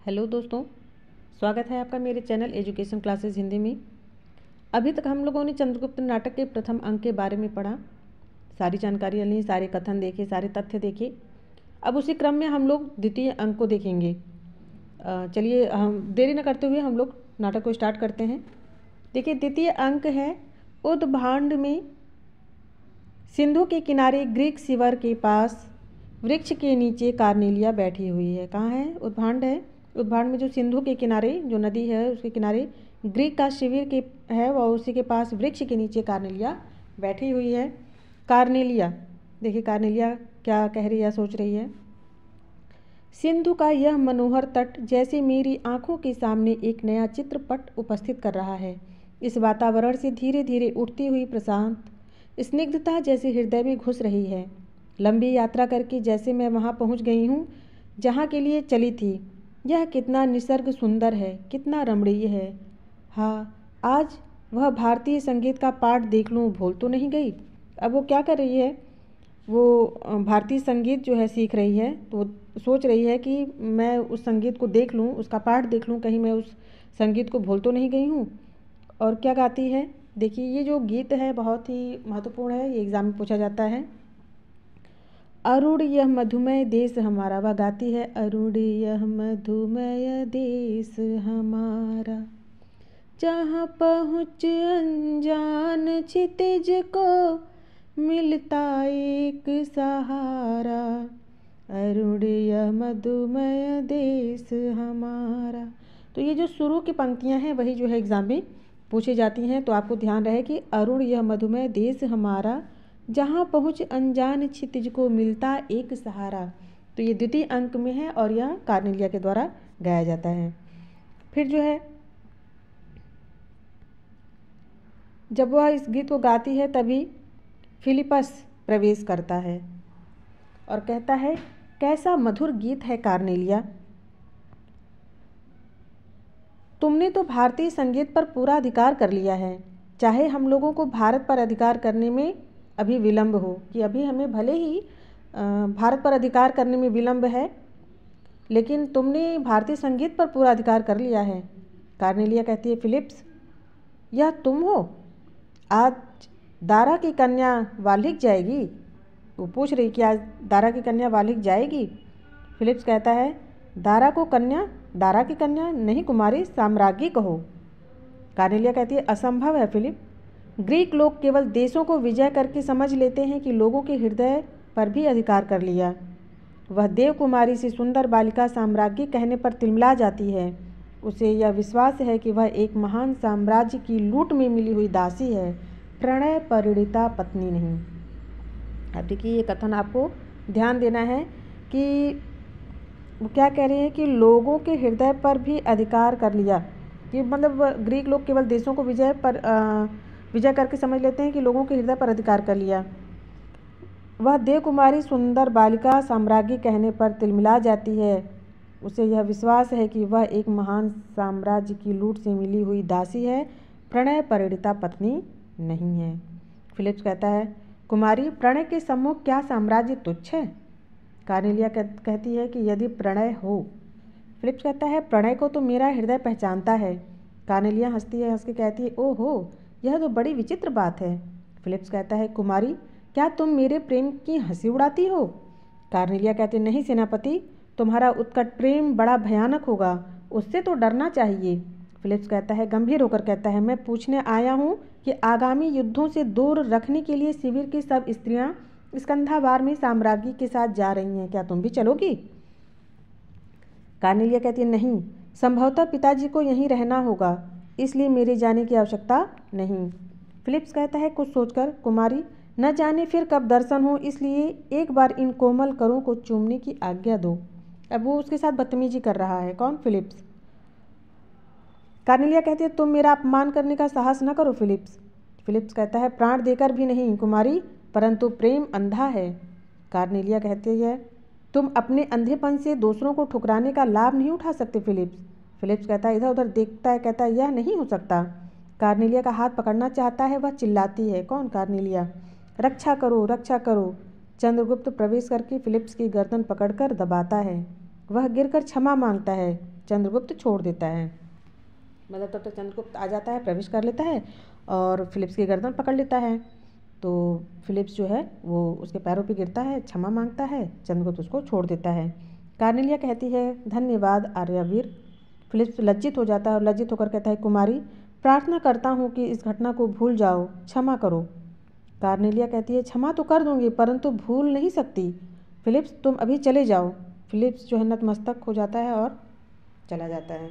Hello दोस्तों, स्वागत है आपका मेरे चैनल एजुकेशन क्लासेस हिंदी में। अभी तक हम लोगों ने चंद्रगुप्त नाटक के प्रथम अंक के बारे में पढ़ा, सारी जानकारियाँ ली, सारे कथन देखे, सारे तथ्य देखे। अब उसी क्रम में हम लोग द्वितीय अंक को देखेंगे। चलिए हम देरी न करते हुए हम लोग नाटक को स्टार्ट करते हैं। देखिए, द्वितीय अंक है उद्भांड में सिंधु के किनारे ग्रीक शिविर के पास वृक्ष के नीचे कार्नेलिया बैठी हुई है। कहाँ है? उद्भांड है। उद्भांड में जो सिंधु के किनारे जो नदी है उसके किनारे ग्रीक का शिविर के है और उसी के पास वृक्ष के नीचे कार्नेलिया बैठी हुई है। कार्नेलिया, देखिए कार्नेलिया क्या कह रही है, सोच रही है। सिंधु का यह मनोहर तट जैसे मेरी आंखों के सामने एक नया चित्रपट उपस्थित कर रहा है। इस वातावरण से धीरे धीरे उठती हुई प्रशांत स्निग्धता जैसे हृदय में घुस रही है। लंबी यात्रा करके जैसे मैं वहाँ पहुँच गई हूँ जहाँ के लिए चली थी। यह कितना निसर्ग सुंदर है, कितना रमणीय है। हाँ, आज वह भारतीय संगीत का पाठ देख लूँ, भूल तो नहीं गई। अब वो क्या कर रही है, वो भारतीय संगीत जो है सीख रही है, तो वो सोच रही है कि मैं उस संगीत को देख लूँ, उसका पाठ देख लूँ, कहीं मैं उस संगीत को भूल तो नहीं गई हूँ। और क्या गाती है, देखिए ये जो गीत है बहुत ही महत्वपूर्ण है, ये एग्ज़ाम में पूछा जाता है। अरुण यह मधुमय देश हमारा, वह गाती है अरुण यह मधुमय देश हमारा, जहाँ पहुँच अनजान क्षितिज को मिलता एक सहारा, अरुण यह मधुमय देश हमारा। तो ये जो शुरू की पंक्तियाँ हैं वही जो है एग्ज़ाम में पूछी जाती हैं, तो आपको ध्यान रहे कि अरुण यह मधुमय देश हमारा, जहाँ पहुँच अनजान क्षितिज को मिलता एक सहारा। तो ये द्वितीय अंक में है और यह कार्नेलिया के द्वारा गाया जाता है। फिर जो है जब वह इस गीत को गाती है तभी फिलिपस प्रवेश करता है और कहता है, कैसा मधुर गीत है कार्नेलिया, तुमने तो भारतीय संगीत पर पूरा अधिकार कर लिया है। चाहे हम लोगों को भारत पर अधिकार करने में अभी विलंब हो, कि अभी हमें भले ही भारत पर अधिकार करने में विलंब है, लेकिन तुमने भारतीय संगीत पर पूरा अधिकार कर लिया है। कार्नेलिया कहती है, फिलिप्स यह तुम हो? आज दारा की कन्या वाल्हीक जाएगी? वो पूछ रही कि आज दारा की कन्या वाल्हीक जाएगी? फिलिप्स कहता है, दारा को कन्या, दारा की कन्या नहीं कुमारी, साम्राज्ञी कहो। कार्नेलिया कहती है, असंभव है फिलिप। ग्रीक लोग केवल देशों को विजय करके समझ लेते हैं कि लोगों के हृदय पर भी अधिकार कर लिया। वह देवकुमारी से सुंदर बालिका साम्राज्ञी कहने पर तिलमिला जाती है। उसे यह विश्वास है कि वह एक महान साम्राज्य की लूट में मिली हुई दासी है, प्रणय परिणीता पत्नी नहीं। अब देखिए ये कथन आपको ध्यान देना है कि वो क्या कह रहे हैं कि लोगों के हृदय पर भी अधिकार कर लिया, कि मतलब ग्रीक लोग केवल देशों को विजय करके समझ लेते हैं कि लोगों के हृदय पर अधिकार कर लिया। वह देवकुमारी सुंदर बालिका साम्राज्ञी कहने पर तिलमिला जाती है। उसे यह विश्वास है कि वह एक महान साम्राज्य की लूट से मिली हुई दासी है, प्रणय परिणीता पत्नी नहीं है। फिलिप्स कहता है, कुमारी प्रणय के सम्मुख क्या साम्राज्य तुच्छ है? कार्नेलिया कहती है कि यदि प्रणय हो। फिलिप्स कहता है, प्रणय को तो मेरा हृदय पहचानता है। कार्नेलिया हंसती है, हंस के कहती है, ओहो यह तो बड़ी विचित्र बात है। फिलिप्स कहता है, कुमारी क्या तुम मेरे प्रेम की हंसी उड़ाती हो? कार्नेलिया कहती है, नहीं सेनापति, तुम्हारा उत्कट प्रेम बड़ा भयानक होगा, उससे तो डरना चाहिए। फिलिप्स कहता है, गंभीर होकर कहता है, मैं पूछने आया हूँ कि आगामी युद्धों से दूर रखने के लिए शिविर की सब स्त्रियाँ स्कंधावार में साम्राज्ञी के साथ जा रही हैं, क्या तुम भी चलोगी? कार्नेलिया कहती है, नहीं, संभवतः पिताजी को यहीं रहना होगा, इसलिए मेरे जाने की आवश्यकता नहीं। फिलिप्स कहता है कुछ सोचकर, कुमारी न जाने फिर कब दर्शन हो, इसलिए एक बार इन कोमल करों को चूमने की आज्ञा दो। अब वो उसके साथ बदतमीजी कर रहा है। कौन? फिलिप्स। कार्नेलिया कहती है, तुम मेरा अपमान करने का साहस न करो फिलिप्स। फिलिप्स कहता है, प्राण देकर भी नहीं कुमारी, परंतु प्रेम अंधा है। कार्नेलिया कहती है, तुम अपने अंधेपन से दूसरों को ठुकराने का लाभ नहीं उठा सकते फिलिप्स। फिलिप्स कहता है, इधर उधर देखता है, कहता है, यह नहीं हो सकता। कार्नेलिया का हाथ पकड़ना चाहता है, वह चिल्लाती है। कौन? कार्नेलिया। रक्षा करो, रक्षा करो। चंद्रगुप्त प्रवेश करके फिलिप्स की गर्दन पकड़कर दबाता है। वह गिरकर क्षमा मांगता है। चंद्रगुप्त छोड़ देता है। मतलब तब तक चंद्रगुप्त आ जाता है, प्रवेश कर लेता है और फिलिप्स की गर्दन पकड़ लेता है। तो फिलिप्स जो है वो उसके पैरों पे गिरता है, क्षमा मांगता है, चंद्रगुप्त उसको छोड़ देता है। कार्नेलिया कहती है, धन्यवाद आर्यवीर। फिलिप्स लज्जित हो जाता है और लज्जित होकर कहता है, कुमारी प्रार्थना करता हूँ कि इस घटना को भूल जाओ, क्षमा करो। कार्नेलिया कहती है, क्षमा तो कर दूंगी परंतु भूल नहीं सकती। फिलिप्स तुम अभी चले जाओ। फिलिप्स जो है नतमस्तक हो जाता है और चला जाता है।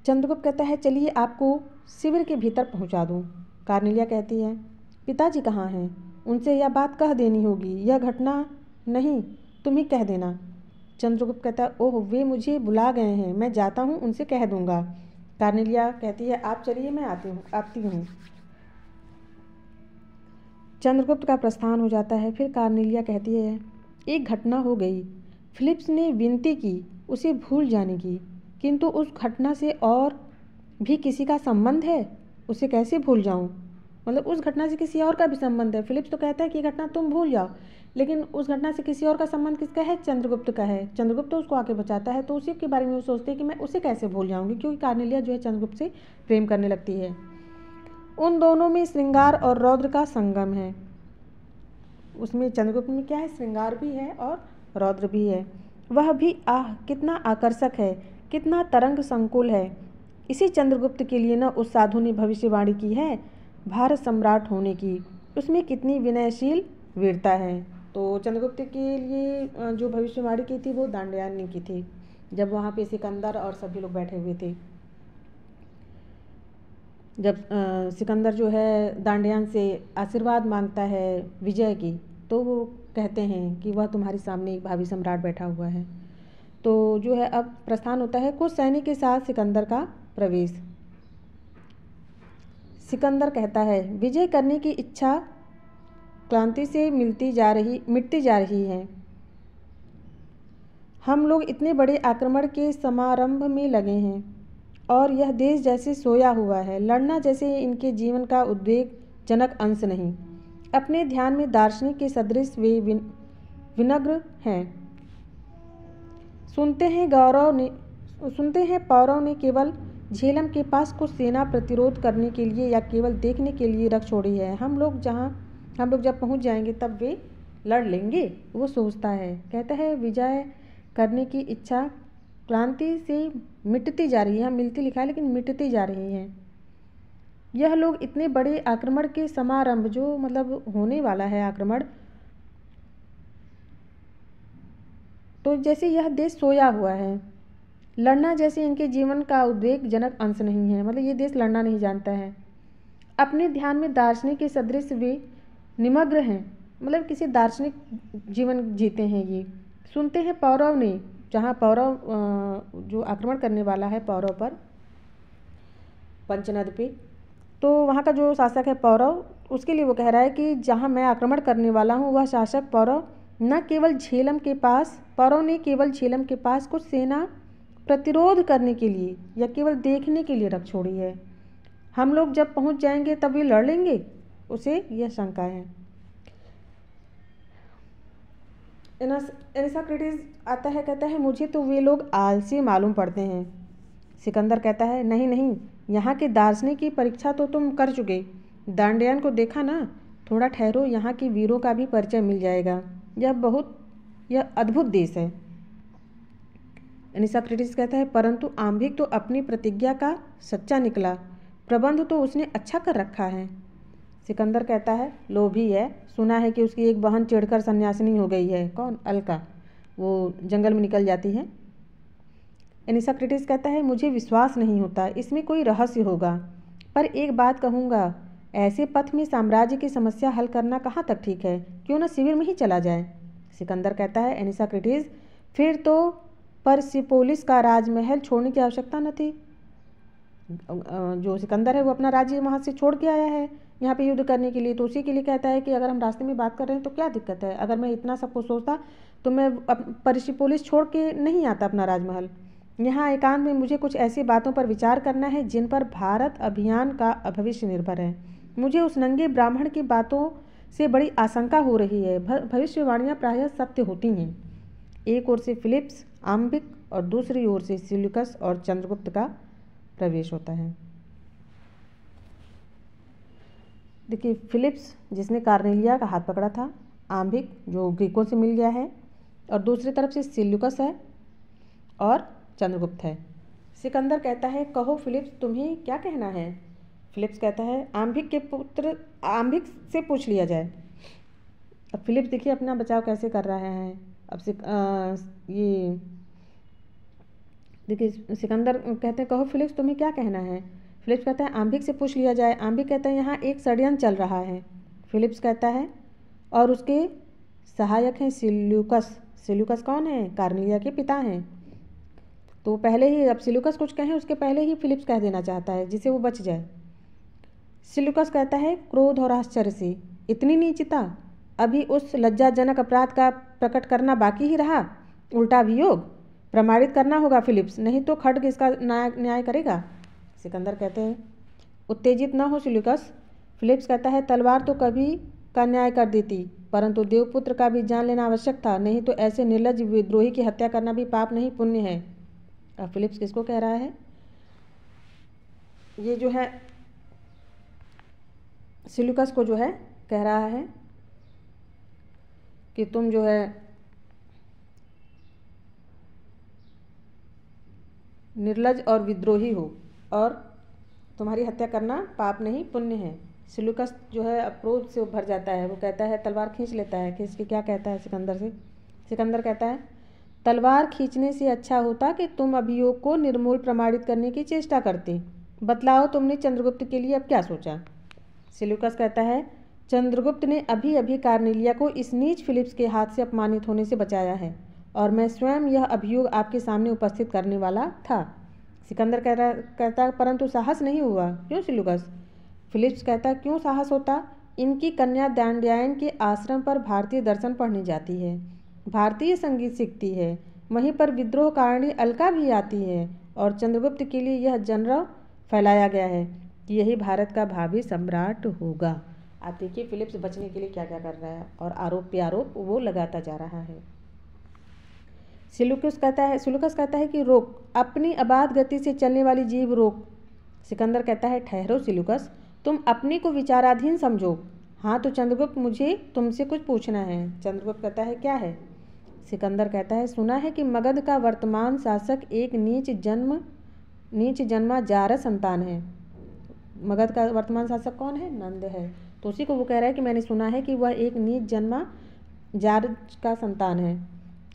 चंद्रगुप्त कहता है, चलिए आपको शिविर के भीतर पहुंचा दूं। कार्नेलिया कहती है, पिताजी कहाँ हैं? उनसे यह बात कह देनी होगी, यह घटना नहीं तुम ही कह देना। चंद्रगुप्त कहता है, ओह वे मुझे बुला गए हैं, मैं जाता हूँ, उनसे कह दूंगा। कार्नेलिया कहती है, आप चलिए मैं आती हूँ। चंद्रगुप्त का प्रस्थान हो जाता है। फिर कार्नेलिया कहती है, एक घटना हो गई। फिलिप्स ने विनती की उसे भूल जाने की, किंतु उस घटना से और भी किसी का संबंध है, उसे कैसे भूल जाऊं? मतलब उस घटना से किसी और का भी संबंध है। फिलिप्स तो कहता है कि घटना तुम भूल जाओ, लेकिन उस घटना से किसी और का संबंध किसका है? चंद्रगुप्त का है। चंद्रगुप्त तो उसको आके बचाता है, तो उसी के बारे में वो सोचते हैं कि मैं उसे कैसे भूल जाऊंगी, क्योंकि कार्नेलिया जो है चंद्रगुप्त से प्रेम करने लगती है। उन दोनों में श्रृंगार और रौद्र का संगम है। उसमें चंद्रगुप्त में क्या है? श्रृंगार भी है और रौद्र भी है। वह भी कितना आकर्षक है, कितना तरंग संकुल है। इसी चंद्रगुप्त के लिए न उस साधु ने भविष्यवाणी की है भारत सम्राट होने की। उसमें कितनी विनयशील वीरता है। तो चंद्रगुप्त के लिए जो भविष्यवाणी की थी वो दांडयान ने की थी, जब वहाँ पे सिकंदर और सभी लोग बैठे हुए थे। जब सिकंदर जो है दांडयान से आशीर्वाद मांगता है विजय की, तो वो कहते हैं कि वह तुम्हारे सामने एक भावी सम्राट बैठा हुआ है। तो जो है अब प्रस्थान होता है कुछ सैनिक के साथ सिकंदर का प्रवेश। सिकंदर कहता है, विजय करने की इच्छा क्लांति से मिटती जा रही है। हम लोग इतने बड़े आक्रमण के समारंभ में लगे हैं और यह देश जैसे सोया हुआ है। लड़ना जैसे इनके जीवन का उद्वेगजनक अंश नहीं। अपने ध्यान में दार्शनिक के सदृश वे विनग्र हैं। सुनते हैं पौरव ने केवल झेलम के पास कुछ सेना प्रतिरोध करने के लिए या केवल देखने के लिए रख छोड़ी है। हम लोग जब पहुंच जाएंगे तब वे लड़ लेंगे, वो सोचता है। कहता है, विजय करने की इच्छा क्लांति से मिटती जा रही है। मिलती लिखा है लेकिन मिटती जा रही है। यह लोग इतने बड़े आक्रमण के समारंभ, जो मतलब होने वाला है आक्रमण, तो जैसे यह देश सोया हुआ है। लड़ना जैसे इनके जीवन का उद्वेगजनक अंश नहीं है। मतलब ये देश लड़ना नहीं जानता है। अपने ध्यान में दार्शनिक के सदृश वे निमग्न हैं। मतलब किसी दार्शनिक जीवन जीते हैं ये। सुनते हैं पौरव ने, जहाँ पौरव जो आक्रमण करने वाला है पौरव पर, पंचनद पे, तो वहाँ का जो शासक है पौरव, उसके लिए वो कह रहा है कि जहाँ मैं आक्रमण करने वाला हूँ वह शासक पौरव न केवल झेलम के पास, पौरव ने केवल झेलम के पास कुछ सेना प्रतिरोध करने के लिए या केवल देखने के लिए रख छोड़ी है। हम लोग जब पहुँच जाएंगे तब वे लड़ लेंगे, उसे यह शंका है। एनिसाक्रिटिस आता है, कहता है, मुझे तो वे लोग आलसी मालूम पड़ते हैं। सिकंदर कहता है, नहीं नहीं, यहाँ के दार्शनिक की परीक्षा तो तुम कर चुके। दांडयान को देखा ना, थोड़ा ठहरो, यहाँ के वीरों का भी परिचय मिल जाएगा। यह अद्भुत देश है। एनिसाक्रिटिस कहता है, परंतु आम्भिक तो अपनी प्रतिज्ञा का सच्चा निकला। प्रबंध तो उसने अच्छा कर रखा है। सिकंदर कहता है, लोभी है। सुना है कि उसकी एक बहन चिढ़कर सन्यासिनी हो गई है। कौन? अलका। वो जंगल में निकल जाती है। एनिसाक्रिटिस कहता है, मुझे विश्वास नहीं होता, इसमें कोई रहस्य होगा। पर एक बात कहूँगा, ऐसे पथ में साम्राज्य की समस्या हल करना कहाँ तक ठीक है? क्यों न शिविर में ही चला जाए। सिकंदर कहता है, एनिसाक्रिटिस, फिर तो परसिपोलिस का राजमहल छोड़ने की आवश्यकता न थी। जो सिकंदर है वो अपना राज्य वहाँ से छोड़ के आया है यहाँ पे युद्ध करने के लिए, तो उसी के लिए कहता है कि अगर हम रास्ते में बात कर रहे हैं तो क्या दिक्कत है। अगर मैं इतना सब कुछ सोचता तो मैं परसिपोलिस छोड़ के नहीं आता अपना राजमहल। यहाँ एकांत में मुझे कुछ ऐसी बातों पर विचार करना है जिन पर भारत अभियान का भविष्य निर्भर है। मुझे उस नंगे ब्राह्मण की बातों से बड़ी आशंका हो रही है। भविष्यवाणियाँ प्रायः सत्य होती हैं। एक ओर से फिलिप्स, आम्बिक और दूसरी ओर से सेल्यूकस और चंद्रगुप्त का प्रवेश होता है। देखिए, फिलिप्स जिसने कार्नेलिया का हाथ पकड़ा था, आम्बिक जो ग्रीकों से मिल गया है, और दूसरी तरफ से सेल्यूकस है और चंद्रगुप्त है। सिकंदर कहता है, कहो फिलिप्स, तुम्हें क्या कहना है? फिलिप्स कहता है, आम्बिक के पुत्र आम्बिक से पूछ लिया जाए। अब फिलिप्स देखिए अपना बचाव कैसे कर रहा है। अब ये देखिए, सिकंदर कहते हैं, कहो फिलिप्स, तुम्हें क्या कहना है? फिलिप्स कहता है, आम्बिक से पूछ लिया जाए। आम्बिक कहता है, यहाँ एक षड्यंत्र चल रहा है। फिलिप्स कहता है, और उसके सहायक हैं सेल्यूकस। सेल्यूकस कौन है? कार्नेलिया के पिता हैं। तो पहले ही, अब सेल्यूकस कुछ कहें उसके पहले ही फिलिप्स कह देना चाहता है जिससे वो बच जाए। सेल्यूकस कहता है, क्रोध और आश्चर्य से, इतनी नीचता, अभी उस लज्जाजनक अपराध का प्रकट करना बाकी ही रहा। उल्टा अभियोग प्रमाणित करना होगा फिलिप्स, नहीं तो खड्ग इसका न्याय करेगा। सिकंदर कहते हैं, उत्तेजित न हो सेल्यूकस। फिलिप्स कहता है, तलवार तो कभी का न्याय कर देती, परंतु देवपुत्र का भी जान लेना आवश्यक था, नहीं तो ऐसे निर्लज्ज विद्रोही की हत्या करना भी पाप नहीं पुण्य है। अब फिलिप्स किसको कह रहा है? ये जो है सेल्यूकस को जो है कह रहा है कि तुम जो है निर्लज्ज और विद्रोही हो और तुम्हारी हत्या करना पाप नहीं पुण्य है। सेल्यूकस जो है क्रोध से भर जाता है। वो कहता है, तलवार खींच लेता है। खींच के क्या कहता है सिकंदर से? सिकंदर कहता है, तलवार खींचने से अच्छा होता कि तुम अभियोग को निर्मूल प्रमाणित करने की चेष्टा करते। बतलाओ, तुमने चंद्रगुप्त के लिए अब क्या सोचा? सेल्यूकस कहता है, चंद्रगुप्त ने अभी अभी कार्नेलिया को इस नीच फिलिप्स के हाथ से अपमानित होने से बचाया है, और मैं स्वयं यह अभियोग आपके सामने उपस्थित करने वाला था। सिकंदर कहता है, परंतु साहस नहीं हुआ। क्यों सेल्यूकस? फिलिप्स कहता है, क्यों साहस होता? इनकी कन्या दांड्यायन के आश्रम पर भारतीय दर्शन पढ़ने जाती है, भारतीय संगीत सीखती है, वहीं पर विद्रोह कारिणी अलका भी आती है, और चंद्रगुप्त के लिए यह जनरव फैलाया गया है कि यही भारत का भावी सम्राट होगा। आप देखिए फिलिप्स बचने के लिए क्या क्या कर रहा है, और आरोप पे आरोप वो लगाता जा रहा है। सेल्यूकस कहता है कि रोक, अपनी अबाध गति से चलने वाली जीभ रोक। सिकंदर कहता है, ठहरो सेल्यूकस, तुम अपने को विचाराधीन समझो। हाँ तो चंद्रगुप्त, मुझे तुमसे कुछ पूछना है। चंद्रगुप्त कहता है, क्या है? सिकंदर कहता है, सुना है कि मगध का वर्तमान शासक एक नीच जन्मा जारस संतान है। मगध का वर्तमान शासक कौन है? नंद है। तो उसी को वो कह रहा है कि मैंने सुना है कि वह एक नीच जन्मा जारज का संतान है,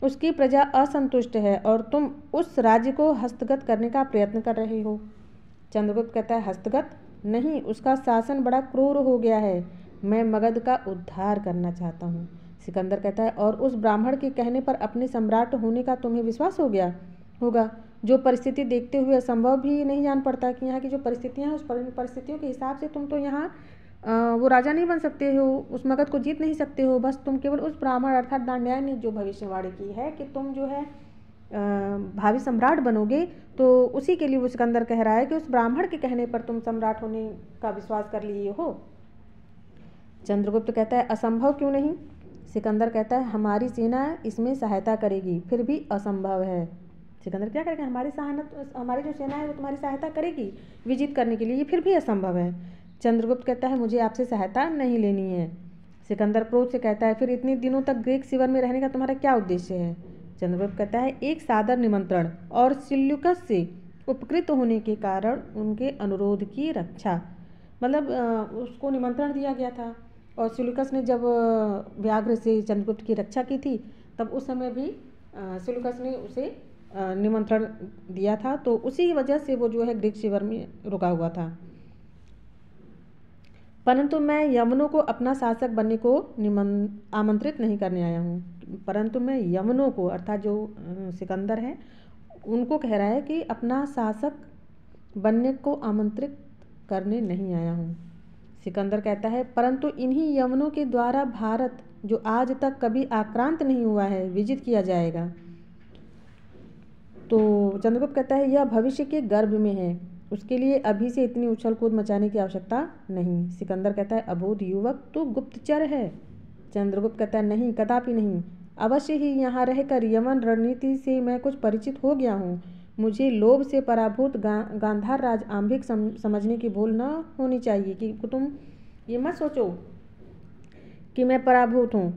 उसकी प्रजा असंतुष्ट है और तुम उस राज्य को हस्तगत करने का प्रयत्न कर रहे हो। चंद्रगुप्त कहता है, हस्तगत नहीं, उसका शासन बड़ा क्रूर हो गया है, मैं मगध का उद्धार करना चाहता हूँ। सिकंदर कहता है, और उस ब्राह्मण के कहने पर अपने सम्राट होने का तुम्हें विश्वास हो गया होगा, जो परिस्थिति देखते हुए असंभव भी नहीं जान पड़ता कि यहाँ की जो परिस्थितियाँ हैं उस परिस्थितियों के हिसाब से तुम तो यहाँ वो राजा नहीं बन सकते हो, उस मगध को जीत नहीं सकते हो। बस तुम केवल उस ब्राह्मण अर्थात दांड्यायन ने जो भविष्यवाणी की है कि तुम जो है भावी सम्राट बनोगे, तो उसी के लिए वो सिकंदर कह रहा है कि उस ब्राह्मण के कहने पर तुम सम्राट होने का विश्वास कर लिए हो। चंद्रगुप्त कहता है, असंभव क्यों नहीं? सिकंदर कहता है, हमारी सेना इसमें सहायता करेगी, फिर भी असंभव है। सिकंदर क्या करेगा? हमारी जो सेना है वो तुम्हारी सहायता करेगी विजित करने के लिए, ये फिर भी असंभव है। चंद्रगुप्त कहता है, मुझे आपसे सहायता नहीं लेनी है। सिकंदर क्रोध से कहता है, फिर इतने दिनों तक ग्रीक शिविर में रहने का तुम्हारा क्या उद्देश्य है? चंद्रगुप्त कहता है, एक सादर निमंत्रण और सेल्यूकस से उपकृत होने के कारण उनके अनुरोध की रक्षा। मतलब उसको निमंत्रण दिया गया था और सेल्यूकस ने जब व्याघ्र से चंद्रगुप्त की रक्षा की थी, तब उस समय भी सेल्यूकस ने उसे निमंत्रण दिया था, तो उसी वजह से वो जो है ग्रीक शिविर में रुका हुआ था। परंतु मैं यवनों को अपना शासक बनने को आमंत्रित नहीं करने आया हूँ। परंतु मैं यवनों को अर्थात जो सिकंदर है उनको कह रहा है कि अपना शासक बनने को आमंत्रित करने नहीं आया हूँ। सिकंदर कहता है, परंतु इन्हीं यवनों के द्वारा भारत जो आज तक कभी आक्रांत नहीं हुआ है विजित किया जाएगा। तो चंद्रगुप्त कहता है, यह भविष्य के गर्भ में है उसके लिए अभी से इतनी उछल कूद मचाने की आवश्यकता नहीं। सिकंदर कहता है अबोध युवक तो गुप्तचर है। चंद्रगुप्त कहता है नहीं, कदापि नहीं, अवश्य ही यहाँ रहकर यमन रणनीति से मैं कुछ परिचित हो गया हूँ। मुझे लोभ से पराभूत गांधार राज आंभिक समझने की भूल न होनी चाहिए कि तुम ये मत सोचो कि मैं पराभूत हूँ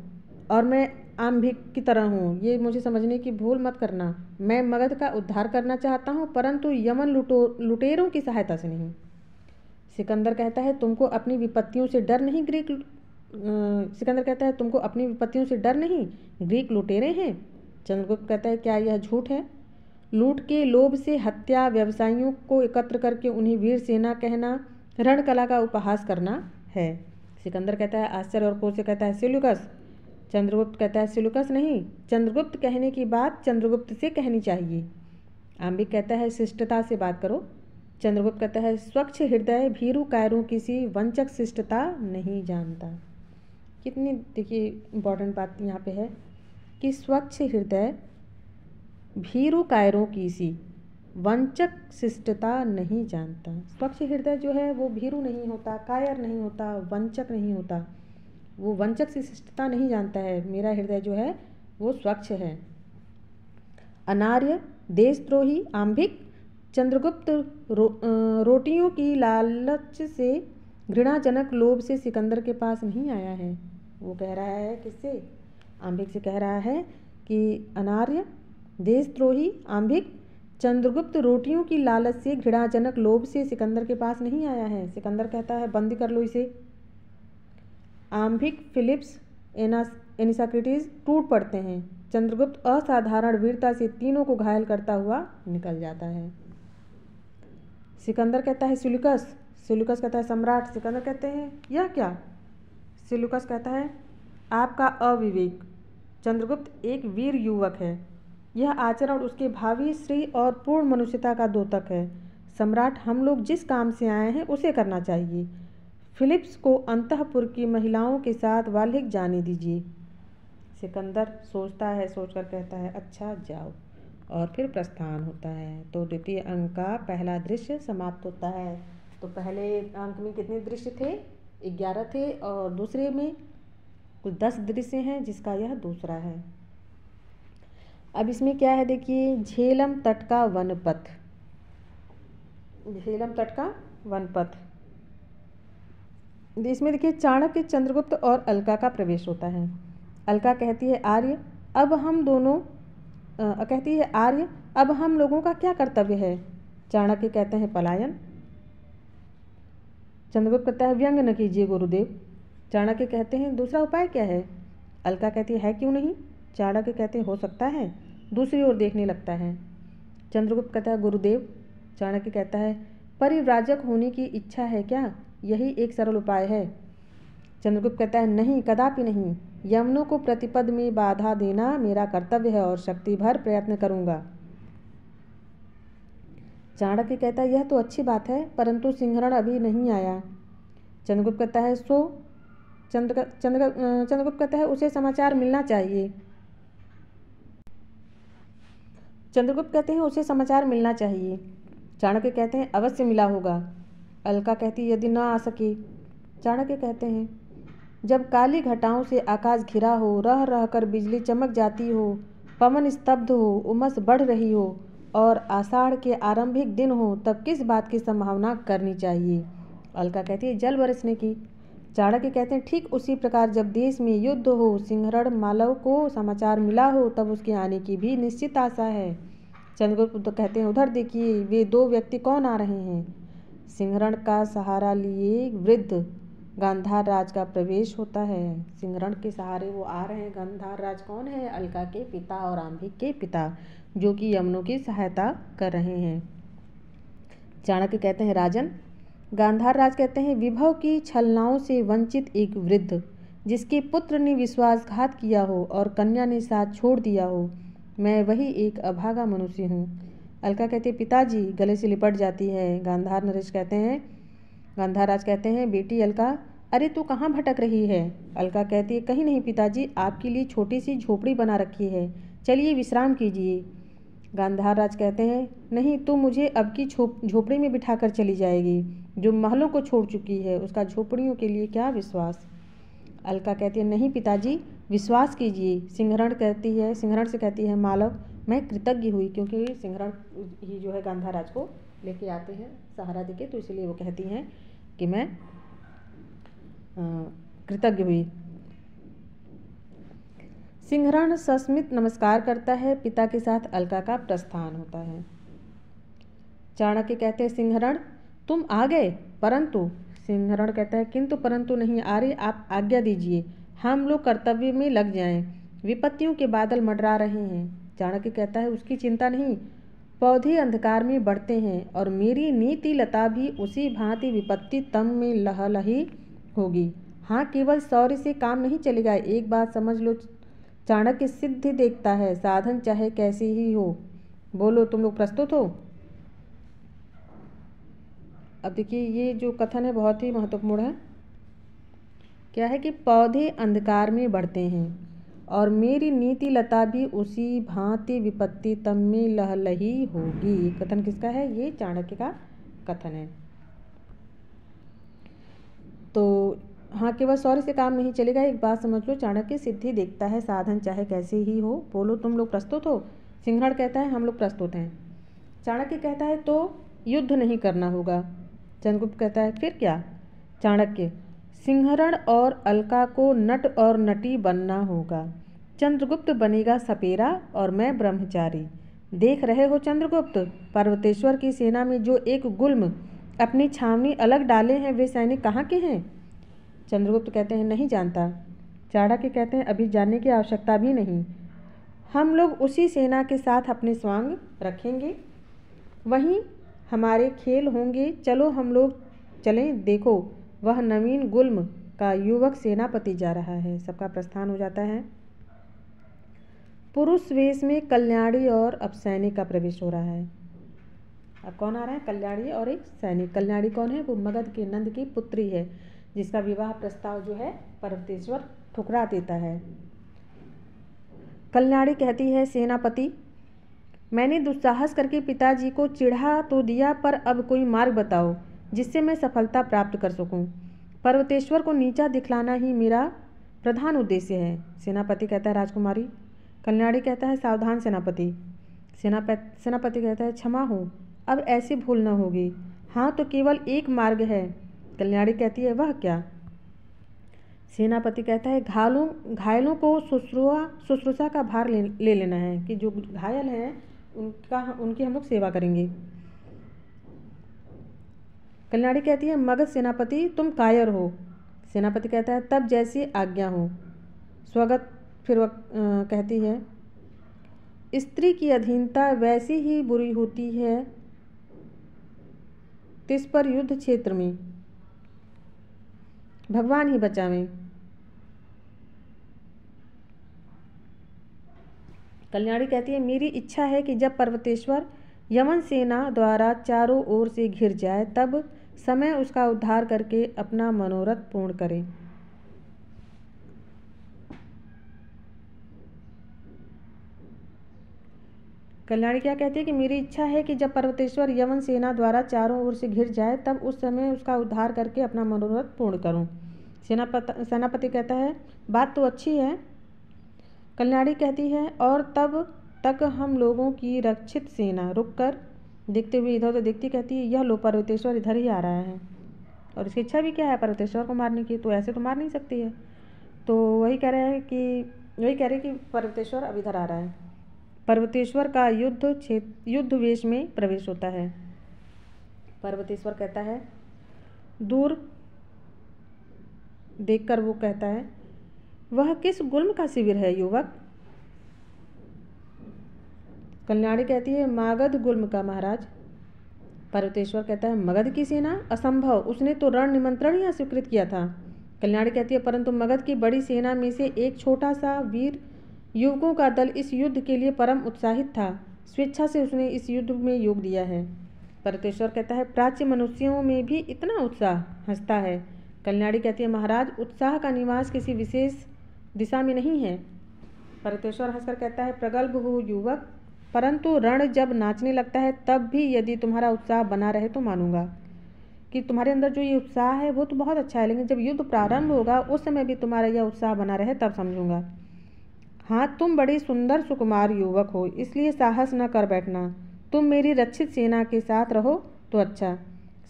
और मैं आंभिक की तरह हूँ, ये मुझे समझने की भूल मत करना। मैं मगध का उद्धार करना चाहता हूँ, परंतु यमन लुटेरों की सहायता से नहीं। सिकंदर कहता है तुमको अपनी विपत्तियों से डर नहीं, सिकंदर कहता है तुमको अपनी विपत्तियों से डर नहीं, ग्रीक लुटेरे हैं। चंद्रगुप्त कहता है क्या यह झूठ है? लूट के लोभ से हत्या, व्यवसायियों को एकत्र करके उन्हें वीर सेना कहना, रणकला का उपहास करना है। सिकंदर कहता है आश्चर्य और क्रोध से कहता है सेल्यूकस। चंद्रगुप्त कहता है सेल्यूकस नहीं, चंद्रगुप्त कहने की बात चंद्रगुप्त से कहनी चाहिए। आंबिक कहता है शिष्टता से बात करो। चंद्रगुप्त कहता है स्वच्छ हृदय भीरु कायरों किसी वंचक शिष्टता नहीं जानता। कितनी देखिए इम्पोर्टेंट बात यहाँ पे है कि स्वच्छ हृदय भीरु कायरों की सी वंचक शिष्टता नहीं जानता। स्वच्छ हृदय जो है वो भीरु नहीं होता, कायर नहीं होता, वंचक नहीं होता, वो वंचक सी शिष्टता नहीं जानता है। मेरा हृदय जो है वो स्वच्छ है। अनार्य, देशद्रोही, आंभिक। चंद्रगुप्त रोटियों की लालच से, घृणाजनक लोभ से सिकंदर के पास नहीं आया है। वो कह रहा है किससे? आंभिक से कह रहा है कि अनार्य, देशद्रोही, आंभिक, चंद्रगुप्त रोटियों की लालच से, घृणाजनक लोभ से सिकंदर के पास नहीं आया है। सिकंदर कहता है बंदी कर लो इसे। आंभिक, फिलिप्स, एनिसाक्रिटीज टूट पड़ते हैं। चंद्रगुप्त असाधारण वीरता से तीनों को घायल करता हुआ निकल जाता है। सिकंदर कहता है सेल्यूकस। सेल्यूकस कहता है सम्राट। सिकंदर कहते हैं यह क्या? सेल्यूकस कहता है आपका अविवेक। चंद्रगुप्त एक वीर युवक है। यह आचरण उसके भावी श्री और पूर्ण मनुष्यता का द्योतक है। सम्राट, हम लोग जिस काम से आए हैं उसे करना चाहिए। फिलिप्स को अंतःपुर की महिलाओं के साथ वाल्हिक जाने दीजिए। सिकंदर सोचता है, सोचकर कहता है अच्छा जाओ, और फिर प्रस्थान होता है। तो द्वितीय अंक का पहला दृश्य समाप्त होता है। तो पहले अंक में कितने दृश्य थे? 11 थे, और दूसरे में कुछ 10 दृश्य हैं, जिसका यह दूसरा है। अब इसमें क्या है देखिए, झेलम तट का वनपथ। झेलम तट का वनपथ, इसमें देखिए चाणक्य, चंद्रगुप्त और अलका का प्रवेश होता है। अलका कहती है आर्य, अब हम दोनों कहती है आर्य, अब हम लोगों का क्या कर्तव्य है? चाणक्य कहते हैं पलायन। चंद्रगुप्त कहता है व्यंग न कीजिए गुरुदेव। चाणक्य कहते हैं दूसरा उपाय क्या है? अलका कहती है क्यों नहीं? चाणक्य कहते हैं हो सकता है। दूसरी ओर देखने लगता है। चंद्रगुप्त कहता है गुरुदेव। चाणक्य कहता है परिव्राजक होने की इच्छा है क्या? यही एक सरल उपाय है। चंद्रगुप्त कहता है नहीं, कदापि नहीं। यमनों को प्रतिपद में बाधा देना मेरा कर्तव्य है और शक्ति भर प्रयत्न करूंगा। चाणक्य कहता है यह तो अच्छी बात है, परंतु सिंहरण अभी नहीं आया। चंद्रगुप्त कहता है चंद्रगुप्त कहता है उसे समाचार मिलना चाहिए। चंद्रगुप्त कहते हैं उसे समाचार मिलना चाहिए। चाणक्य कहते हैं अवश्य मिला होगा। अलका कहती यदि न आ सके। चाणक्य कहते हैं जब काली घटाओं से आकाश घिरा हो, रह रह कर बिजली चमक जाती हो, पवन स्तब्ध हो, उमस बढ़ रही हो और आषाढ़ के आरंभिक दिन हो, तब किस बात की संभावना करनी चाहिए? अलका कहती है जल बरसने की। चाणक्य कहते हैं ठीक उसी प्रकार जब देश में युद्ध हो, सिंहरण मालव को समाचार मिला हो, तब उसके आने की भी निश्चित आशा है। चंद्रगुप्त तो कहते हैं उधर देखिए वे 2 व्यक्ति कौन आ रहे हैं? सिंहरण का सहारा लिए वृद्ध गांधार राज का प्रवेश होता है। सिंहरण के सहारे वो आ रहे हैं। गांधार राज कौन है? अलका के पिता और आंभिक के पिता, जो कि यमनों की सहायता कर रहे हैं। चाणक्य कहते हैं राजन। गांधार राज कहते हैं विभव की छलनाओं से वंचित एक वृद्ध, जिसके पुत्र ने विश्वासघात किया हो और कन्या ने साथ छोड़ दिया हो, मैं वही एक अभागा मनुष्य हूँ। अलका कहती है पिताजी, गले से लिपट जाती है। गांधार राज कहते हैं बेटी अलका, अरे तू कहाँ भटक रही है? अलका कहती है कहीं नहीं पिताजी, आपके लिए छोटी सी झोपड़ी बना रखी है, चलिए विश्राम कीजिए। गांधार राज कहते हैं, नहीं तू मुझे अब की झोपड़ी में बिठाकर चली जाएगी, जो महलों को छोड़ चुकी है उसका झोपड़ियों के लिए क्या विश्वास। अलका कहती है, नहीं पिताजी विश्वास कीजिए। सिंहरण से कहती है, मालव मैं कृतज्ञ हुई, क्योंकि सिंहरण ही जो है गांधार राज को लेके आते हैं सहारा देके, तो इसलिए वो कहती हैं कि मैं कृतज्ञ हुई। सिंहरण सस्मित नमस्कार करता है। पिता के साथ अलका का प्रस्थान होता है। चाणक्य कहते हैं, सिंहरण तुम आ गए, परंतु सिंहरण कहता है, किंतु परंतु नहीं आ रही, आप आज्ञा दीजिए, हम लोग कर्तव्य में लग जाएं, विपत्तियों के बादल मंडरा रहे हैं। चाणक्य कहता है, उसकी चिंता नहीं, पौधे अंधकार में बढ़ते हैं और मेरी नीति लता भी उसी भांति विपत्ति तम में लहलही होगी। हाँ, केवल शौर्य से काम नहीं चलेगा, एक बात समझ लो, चाणक्य सिद्धि देखता है, साधन चाहे कैसे ही हो। बोलो तुम लोग प्रस्तुत हो। अब देखिए ये जो कथन है बहुत ही महत्वपूर्ण है। क्या है कि पौधे अंधकार में बढ़ते हैं और मेरी नीति लता भी उसी भांति विपत्ति तम में लहलही होगी। ये कथन किसका है? ये चाणक्य का कथन है। तो हाँ, केवल शौर्य से काम नहीं चलेगा, एक बात समझ लो, चाणक्य सिद्धि देखता है, साधन चाहे कैसे ही हो। बोलो तुम लोग प्रस्तुत हो। सिंहरण कहता है, हम लोग प्रस्तुत हैं। चाणक्य कहता है, तो युद्ध नहीं करना होगा। चंद्रगुप्त कहता है, फिर क्या? चाणक्य, सिंहरण और अलका को नट और नटी बनना होगा। चंद्रगुप्त बनेगा सपेरा और मैं ब्रह्मचारी। देख रहे हो चंद्रगुप्त, पर्वतेश्वर की सेना में जो एक गुल्म अपनी छावनी अलग डाले हैं, वे सैनिक कहाँ के हैं? चंद्रगुप्त कहते हैं, नहीं जानता। चाणक्य कहते हैं, अभी जानने की आवश्यकता भी नहीं, हम लोग उसी सेना के साथ अपने स्वांग रखेंगे, वहीं हमारे खेल होंगे। चलो हम लोग चलें, देखो वह नवीन गुल्म का युवक सेनापति जा रहा है। सबका प्रस्थान हो जाता है। पुरुष वेश में कल्याणी और अब सैनिक का प्रवेश हो रहा है। अब कौन आ रहा है? कल्याणी और एक सैनिक। कल्याणी कौन है? वो मगध के नंद की पुत्री है, जिसका विवाह प्रस्ताव जो है पर्वतेश्वर ठुकरा देता है। कल्याणी कहती है, सेनापति मैंने दुस्साहस करके पिताजी को चिढ़ा तो दिया, पर अब कोई मार्ग बताओ जिससे मैं सफलता प्राप्त कर सकूं। पर्वतेश्वर को नीचा दिखलाना ही मेरा प्रधान उद्देश्य है। सेनापति कहता है, राजकुमारी। कल्याणी कहता है, सावधान सेनापति। सेनापति कहता है, क्षमा हो, अब ऐसी भूल न होगी। हाँ, तो केवल एक मार्ग है। कल्याणी कहती है, वह क्या? सेनापति कहता है, घायलों को शुश्रूषा का भार ले लेना है, कि जो घायल हैं उनकी हम लोग सेवा करेंगे। कल्याणी कहती है, मगध सेनापति तुम कायर हो। सेनापति कहता है, तब जैसी आज्ञा हो। स्वगत फिर वह कहती है, स्त्री की अधीनता वैसी ही बुरी होती है तिस पर युद्ध क्षेत्र में भगवान ही बचावें। कल्याणी कहती है, मेरी इच्छा है कि जब पर्वतेश्वर यमन सेना द्वारा चारों ओर से घिर जाए, तब समय उसका उद्धार करके अपना मनोरथ पूर्ण करे। कल्याणी क्या कहती है कि मेरी इच्छा है कि जब पर्वतेश्वर यमन सेना द्वारा चारों ओर से घिर जाए, तब उस समय उसका उद्धार करके अपना मनोरथ पूर्ण करूं। सेनापति कहता है, बात तो अच्छी है। कल्याणी कहती है, और तब तक हम लोगों की रक्षित सेना रुककर देखते हुए इधर उधर देखती, कहती है, यह लो पर्वतेश्वर इधर ही आ रहा है। और इसकी इच्छा भी क्या है? पर्वतेश्वर को मारने की। तो ऐसे तो मार नहीं सकती है, तो वही कह रहे कि पर्वतेश्वर अब इधर आ रहा है। पर्वतेश्वर का युद्ध वेश में प्रवेश होता है। पर्वतेश्वर कहता है, दूर देखकर वो कहता है, वह किस गुल्म का शिविर है युवक? कल्याणी कहती है, मागध गुल्म का महाराज। पर्वतेश्वर कहता है, मगध की सेना? असंभव, उसने तो रण निमंत्रण ही अस्वीकृत किया था। कल्याणी कहती है, परंतु मगध की बड़ी सेना में से एक छोटा सा वीर युवकों का दल इस युद्ध के लिए परम उत्साहित था, स्वेच्छा से उसने इस युद्ध में योग दिया है। पर्वतेश्वर कहता है, प्राच्य मनुष्यों में भी इतना उत्साह? हंसता है। कल्याणी कहती है, महाराज उत्साह का निवास किसी विशेष दिशा में नहीं है। पर्वतेश्वर हंसकर कहता है, प्रगल्भ हो युवक, परंतु रण जब नाचने लगता है तब भी यदि तुम्हारा उत्साह बना रहे तो मानूंगा। कि तुम्हारे अंदर जो ये उत्साह है वो तो बहुत अच्छा है, लेकिन जब युद्ध प्रारंभ होगा उस समय भी तुम्हारा यह उत्साह बना रहे तब समझूंगा। हाँ, तुम बड़ी सुंदर सुकुमार युवक हो, इसलिए साहस न कर बैठना। तुम मेरी रक्षित सेना के साथ रहो तो अच्छा,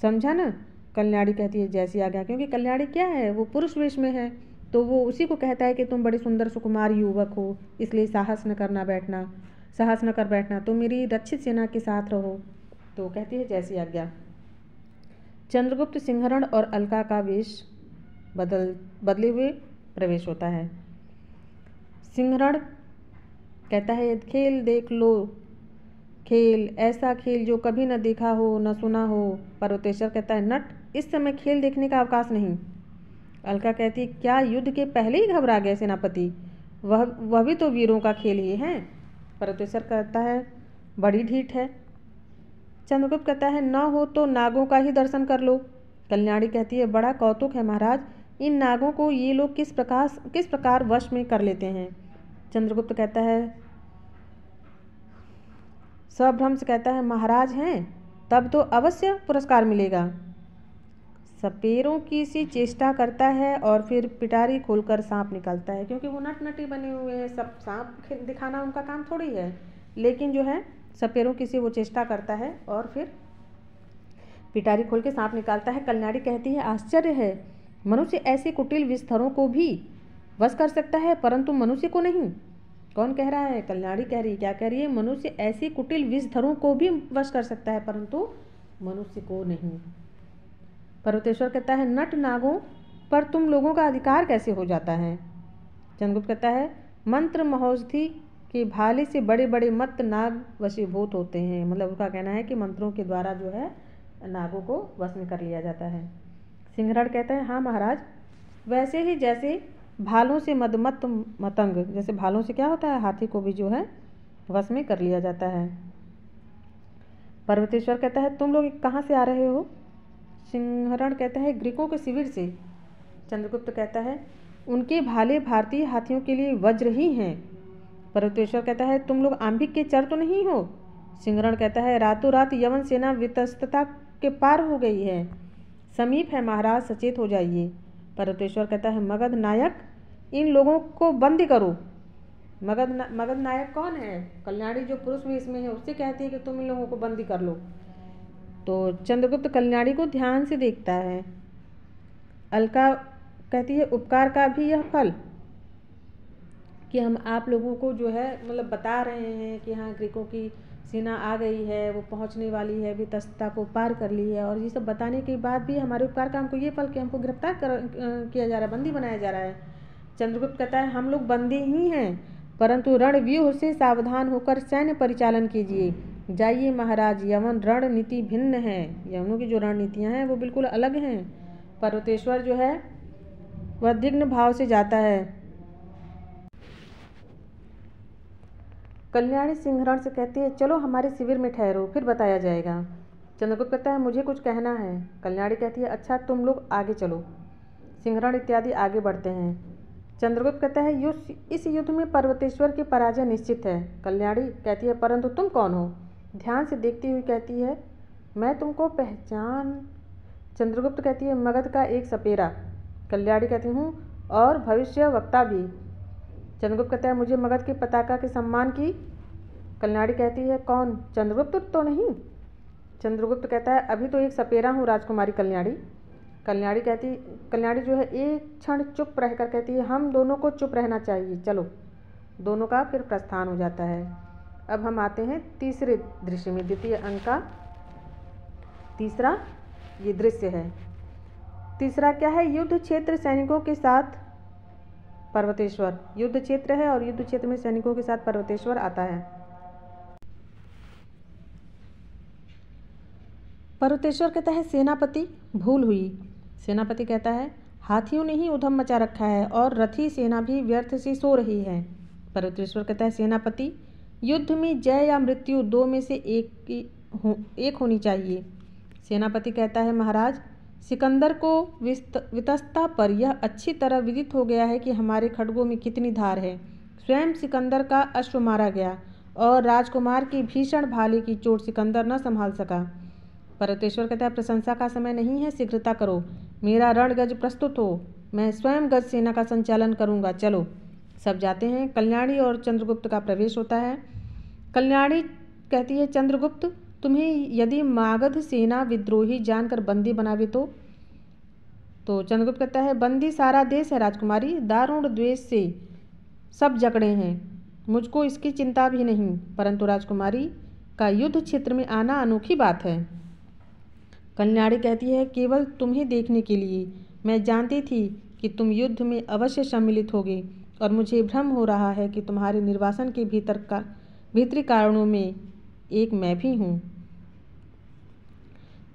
समझा ना। कल्याणी कहती है जैसी आज्ञा, क्योंकि कल्याणी क्या है, वो पुरुष वेश में है, तो वो उसी को कहता है कि तुम बड़ी सुंदर सुकुमार युवक हो, इसलिए साहस न करना बैठना, साहस न कर बैठना, तुम मेरी रक्षित सेना के साथ रहो। तो कहती है जैसी आज्ञा। चंद्रगुप्त सिंहरण और अलका का वेश बदले हुए प्रवेश होता है। सिंहरण कहता है खेल देख लो, खेल, ऐसा खेल जो कभी न देखा हो न सुना हो। पर्वतेश्वर कहता है नट, इस समय खेल देखने का अवकाश नहीं। अलका कहती है क्या युद्ध के पहले ही घबरा गए सेनापति, वह भी तो वीरों का खेल ही है। पर्वतेश्वर कहता है बड़ी ढीठ है। चंद्रगुप्त कहता है न हो तो नागों का ही दर्शन कर लो। कल्याणी कहती है बड़ा कौतुक है महाराज, इन नागों को ये लोग किस प्रकार वश में कर लेते हैं। चंद्रगुप्त कहता है, सभ्रम से कहता है महाराज हैं तब तो अवश्य पुरस्कार मिलेगा। सपेरों की सी चेष्टा करता है और फिर पिटारी खोलकर सांप निकालता है, क्योंकि वो नट बने हुए हैं, सब सांप दिखाना उनका काम थोड़ी है, लेकिन जो है सपेरों की सी वो चेष्टा करता है और फिर पिटारी खोल के सांप निकालता है। कल्याणी कहती है आश्चर्य है, मनुष्य ऐसे कुटिल विस्तरों को भी वश कर सकता है परंतु मनुष्य को नहीं। कौन कह रहा है? कल्याणी कह रही है। क्या कह रही है? मनुष्य ऐसे कुटिल विषधरों को भी वश कर सकता है परंतु मनुष्य को नहीं। पर्वतेश्वर कहता है नट नागों पर तुम लोगों का अधिकार कैसे हो जाता है। चंद्रगुप्त कहता है मंत्र महोषधि के भाले से बड़े बड़े मत्त नाग वशीभूत होते हैं। मतलब उसका कहना है कि मंत्रों के द्वारा जो है नागों को वश में कर लिया जाता है। सिंहरण कहता है हाँ महाराज, वैसे ही जैसे भालों से मदमत्त मतंग, जैसे भालों से क्या होता है, हाथी को भी जो है वश में कर लिया जाता है। पर्वतेश्वर कहता है तुम लोग कहाँ से आ रहे हो। सिंहरण कहता है ग्रीकों के शिविर से। चंद्रगुप्त कहता है उनके भाले भारतीय हाथियों के लिए वज्र ही हैं। पर्वतेश्वर कहता है तुम लोग आंभिक के चर तो नहीं हो। सिंहरण कहता है रातों रात यवन सेना वितस्तता के पार हो गई है, समीप है महाराज, सचेत हो जाइए। पर्वतेश्वर कहता है मगध नायक, इन लोगों को बंदी करो। मगध नायक कौन है? कल्याणी जो पुरुष वेश में है उससे कहती है कि तुम इन लोगों को बंदी कर लो। तो चंद्रगुप्त कल्याणी को ध्यान से देखता है। अलका कहती है उपकार का भी यह फल कि हम आप लोगों को जो है मतलब बता रहे हैं कि हाँ ग्रीकों की सेना आ गई है, वो पहुंचने वाली है, वितस्ता को पार कर ली है, और ये सब बताने के बाद भी हमारे उपकार का हमको ये फल कि हमको गिरफ्तार किया जा रहा है, बंदी बनाया जा रहा है। चंद्रगुप्त कहता है हम लोग बंदी ही हैं परंतु रणव्यूह से सावधान होकर सैन्य परिचालन कीजिए। जाइए महाराज, यवन रणनीति भिन्न है, यवनों की जो रणनीतियाँ हैं वो बिल्कुल अलग हैं। पर्वतेश्वर जो है वह दिग्न भाव से जाता है। कल्याणी सिंहरण से कहती है चलो हमारे शिविर में ठहरो, फिर बताया जाएगा। चंद्रगुप्त कहता है मुझे कुछ कहना है। कल्याणी कहती है अच्छा तुम लोग आगे चलो। सिंहरण इत्यादि आगे बढ़ते हैं। चंद्रगुप्त कहता है इस युद्ध में पर्वतेश्वर की पराजय निश्चित है। कल्याणी कहती है परंतु तुम कौन हो? ध्यान से देखती हुई कहती है मैं तुमको पहचान। चंद्रगुप्त कहती है मगध का एक सपेरा। कल्याणी कहती हूँ और भविष्य वक्ता भी। चंद्रगुप्त कहता है मुझे मगध की पताका के सम्मान की। कल्याणी कहती है कौन? चंद्रगुप्त तो नहीं। चंद्रगुप्त कहता है अभी तो एक सपेरा हूँ राजकुमारी कल्याणी। कल्याणी जो है एक क्षण चुप रहकर कहती है हम दोनों को चुप रहना चाहिए, चलो। दोनों का फिर प्रस्थान हो जाता है। अब हम आते हैं तीसरे दृश्य में, द्वितीय अंक का तीसरा ये दृश्य है। तीसरा क्या है? युद्ध क्षेत्र सैनिकों के साथ पर्वतेश्वर। युद्ध क्षेत्र है और युद्ध क्षेत्र में सैनिकों के साथ पर्वतेश्वर आता है। पर्वतेश्वर कहता है सेनापति भूल हुई। सेनापति कहता है हाथियों ने ही उधम मचा रखा है और रथी सेना भी व्यर्थ से सो रही है। पर्वतेश्वर कहता है सेनापति युद्ध में जय या मृत्यु दो में से एक होनी चाहिए। सेनापति कहता है महाराज सिकंदर को वितस्ता पर यह अच्छी तरह विदित हो गया है कि हमारे खड्गों में कितनी धार है। स्वयं सिकंदर का अश्व मारा गया और राजकुमार की भीषण भाले की चोट सिकंदर न संभाल सका। पर्वतेश्वर कहता है, प्रशंसा का समय नहीं है, शीघ्रता करो, मेरा रणगज प्रस्तुत हो, मैं स्वयं गज सेना का संचालन करूंगा, चलो। सब जाते हैं। कल्याणी और चंद्रगुप्त का प्रवेश होता है। कल्याणी कहती है, चंद्रगुप्त, तुम्हें यदि मागध सेना विद्रोही जानकर बंदी बनावे तो चंद्रगुप्त कहता है, बंदी सारा देश है राजकुमारी, दारुण द्वेष से सब जकड़े हैं, मुझको इसकी चिंता भी नहीं, परंतु राजकुमारी का युद्ध क्षेत्र में आना अनोखी बात है। कल्याणी कहती है, केवल तुम्हें देखने के लिए, मैं जानती थी कि तुम युद्ध में अवश्य सम्मिलित होगे और मुझे भ्रम हो रहा है कि तुम्हारे निर्वासन के भीतरी कारणों में एक मैं भी हूँ।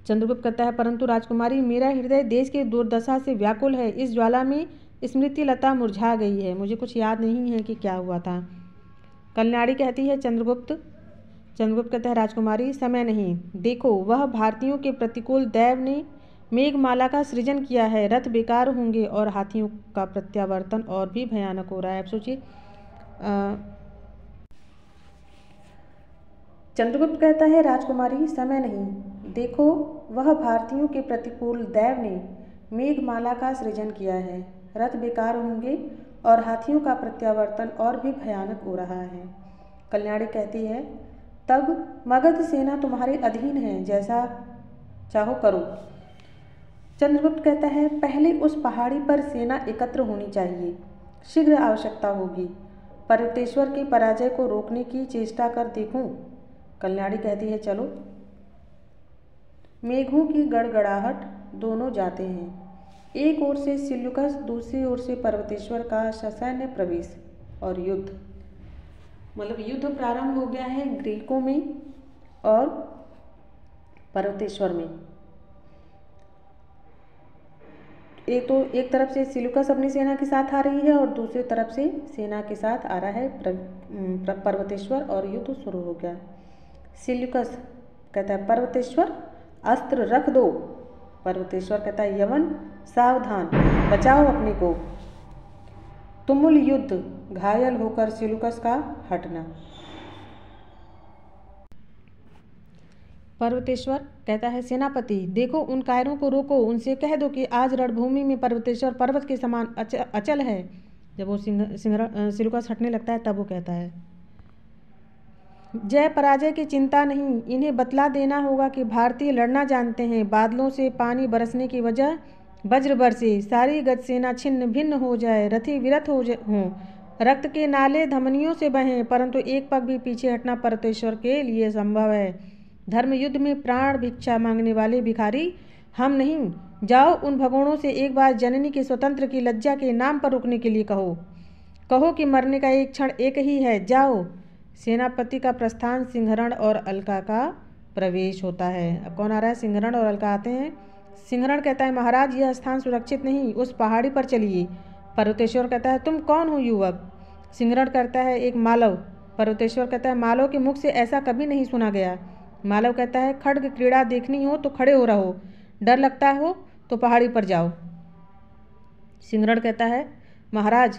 चंद्रगुप्त कहता है, परंतु राजकुमारी, मेरा हृदय देश की दुर्दशा से व्याकुल है, इस ज्वाला में स्मृति लता मुरझा गई है, मुझे कुछ याद नहीं है कि क्या हुआ था। कल्याणी कहती है, चंद्रगुप्त कहता है, राजकुमारी, समय नहीं, देखो वह भारतीयों के प्रतिकूल दैव ने मेघमाला का सृजन किया है, रथ बेकार होंगे और हाथियों का प्रत्यावर्तन और भी भयानक हो रहा है। अब सोचिए, चंद्रगुप्त कहता है, राजकुमारी, समय नहीं, देखो वह भारतीयों के प्रतिकूल दैव ने मेघमाला का सृजन किया है, रथ बेकार होंगे और हाथियों का प्रत्यावर्तन और भी भयानक हो रहा है। कल्याणी कहती है, तब मगध सेना तुम्हारे अधीन है, जैसा चाहो करो। चंद्रगुप्त कहता है, पहले उस पहाड़ी पर सेना एकत्र होनी चाहिए, शीघ्र आवश्यकता होगी, पर्वतेश्वर की पराजय को रोकने की चेष्टा कर देखूं। कल्याणी कहती है, चलो। मेघों की गड़गड़ाहट, दोनों जाते हैं, एक ओर से सिल्युकस, दूसरी ओर से पर्वतेश्वर का ससैन्य प्रवेश और युद्ध। मतलब युद्ध प्रारंभ हो गया है ग्रीकों में और पर्वतेश्वर में। एक तरफ से सिल्युकस अपनी सेना के साथ आ रही है और दूसरी तरफ से सेना के साथ आ रहा है पर्वतेश्वर और युद्ध शुरू हो गया। सिल्युकस कहता है, पर्वतेश्वर अस्त्र रख दो। पर्वतेश्वर कहता है, यवन सावधान, बचाओ अपने को। तुमुल युद्ध, घायल होकर सिल्युकस का हटना। पर्वतेश्वर कहता है, सेनापति, देखो उन कायरों को रोको, उनसे कह दो कि आज रणभूमि में पर्वतेश्वर पर्वत के समान अचल है। जब वो सिल्युकस हटने लगता है तब वो कहता है, जय पराजय की चिंता नहीं, इन्हें बतला देना होगा कि भारतीय लड़ना जानते हैं, बादलों से पानी बरसने की वजह वज्र बरसे, सारी गज सेना छिन्न भिन्न हो जाए, रथी विरथ हों, रक्त के नाले धमनियों से बहें, परंतु एक पग भी पीछे हटना पर्वतेश्वर के लिए संभव है। धर्म युद्ध में प्राण भिक्षा मांगने वाले भिखारी हम नहीं, जाओ उन भगोड़ों से एक बार जननी के स्वतंत्र की लज्जा के नाम पर रुकने के लिए कहो कि मरने का एक क्षण एक ही है, जाओ। सेनापति का प्रस्थान, सिंहरण और अलका का प्रवेश होता है। अब कौन आ रहा है? सिंहरण और अलका आते हैं। सिंहरण कहता है, महाराज यह स्थान सुरक्षित नहीं, उस पहाड़ी पर चलिए। पर्वतेश्वर कहता है, तुम कौन हो युवक? सिंहरण कहता है, एक मालव। पर्वतेश्वर कहता है, मालव के मुख से ऐसा कभी नहीं सुना गया। मालव कहता है, खड्ग क्रीड़ा देखनी हो तो खड़े हो रहो, डर लगता हो तो पहाड़ी पर जाओ। सिंहरण कहता है, महाराज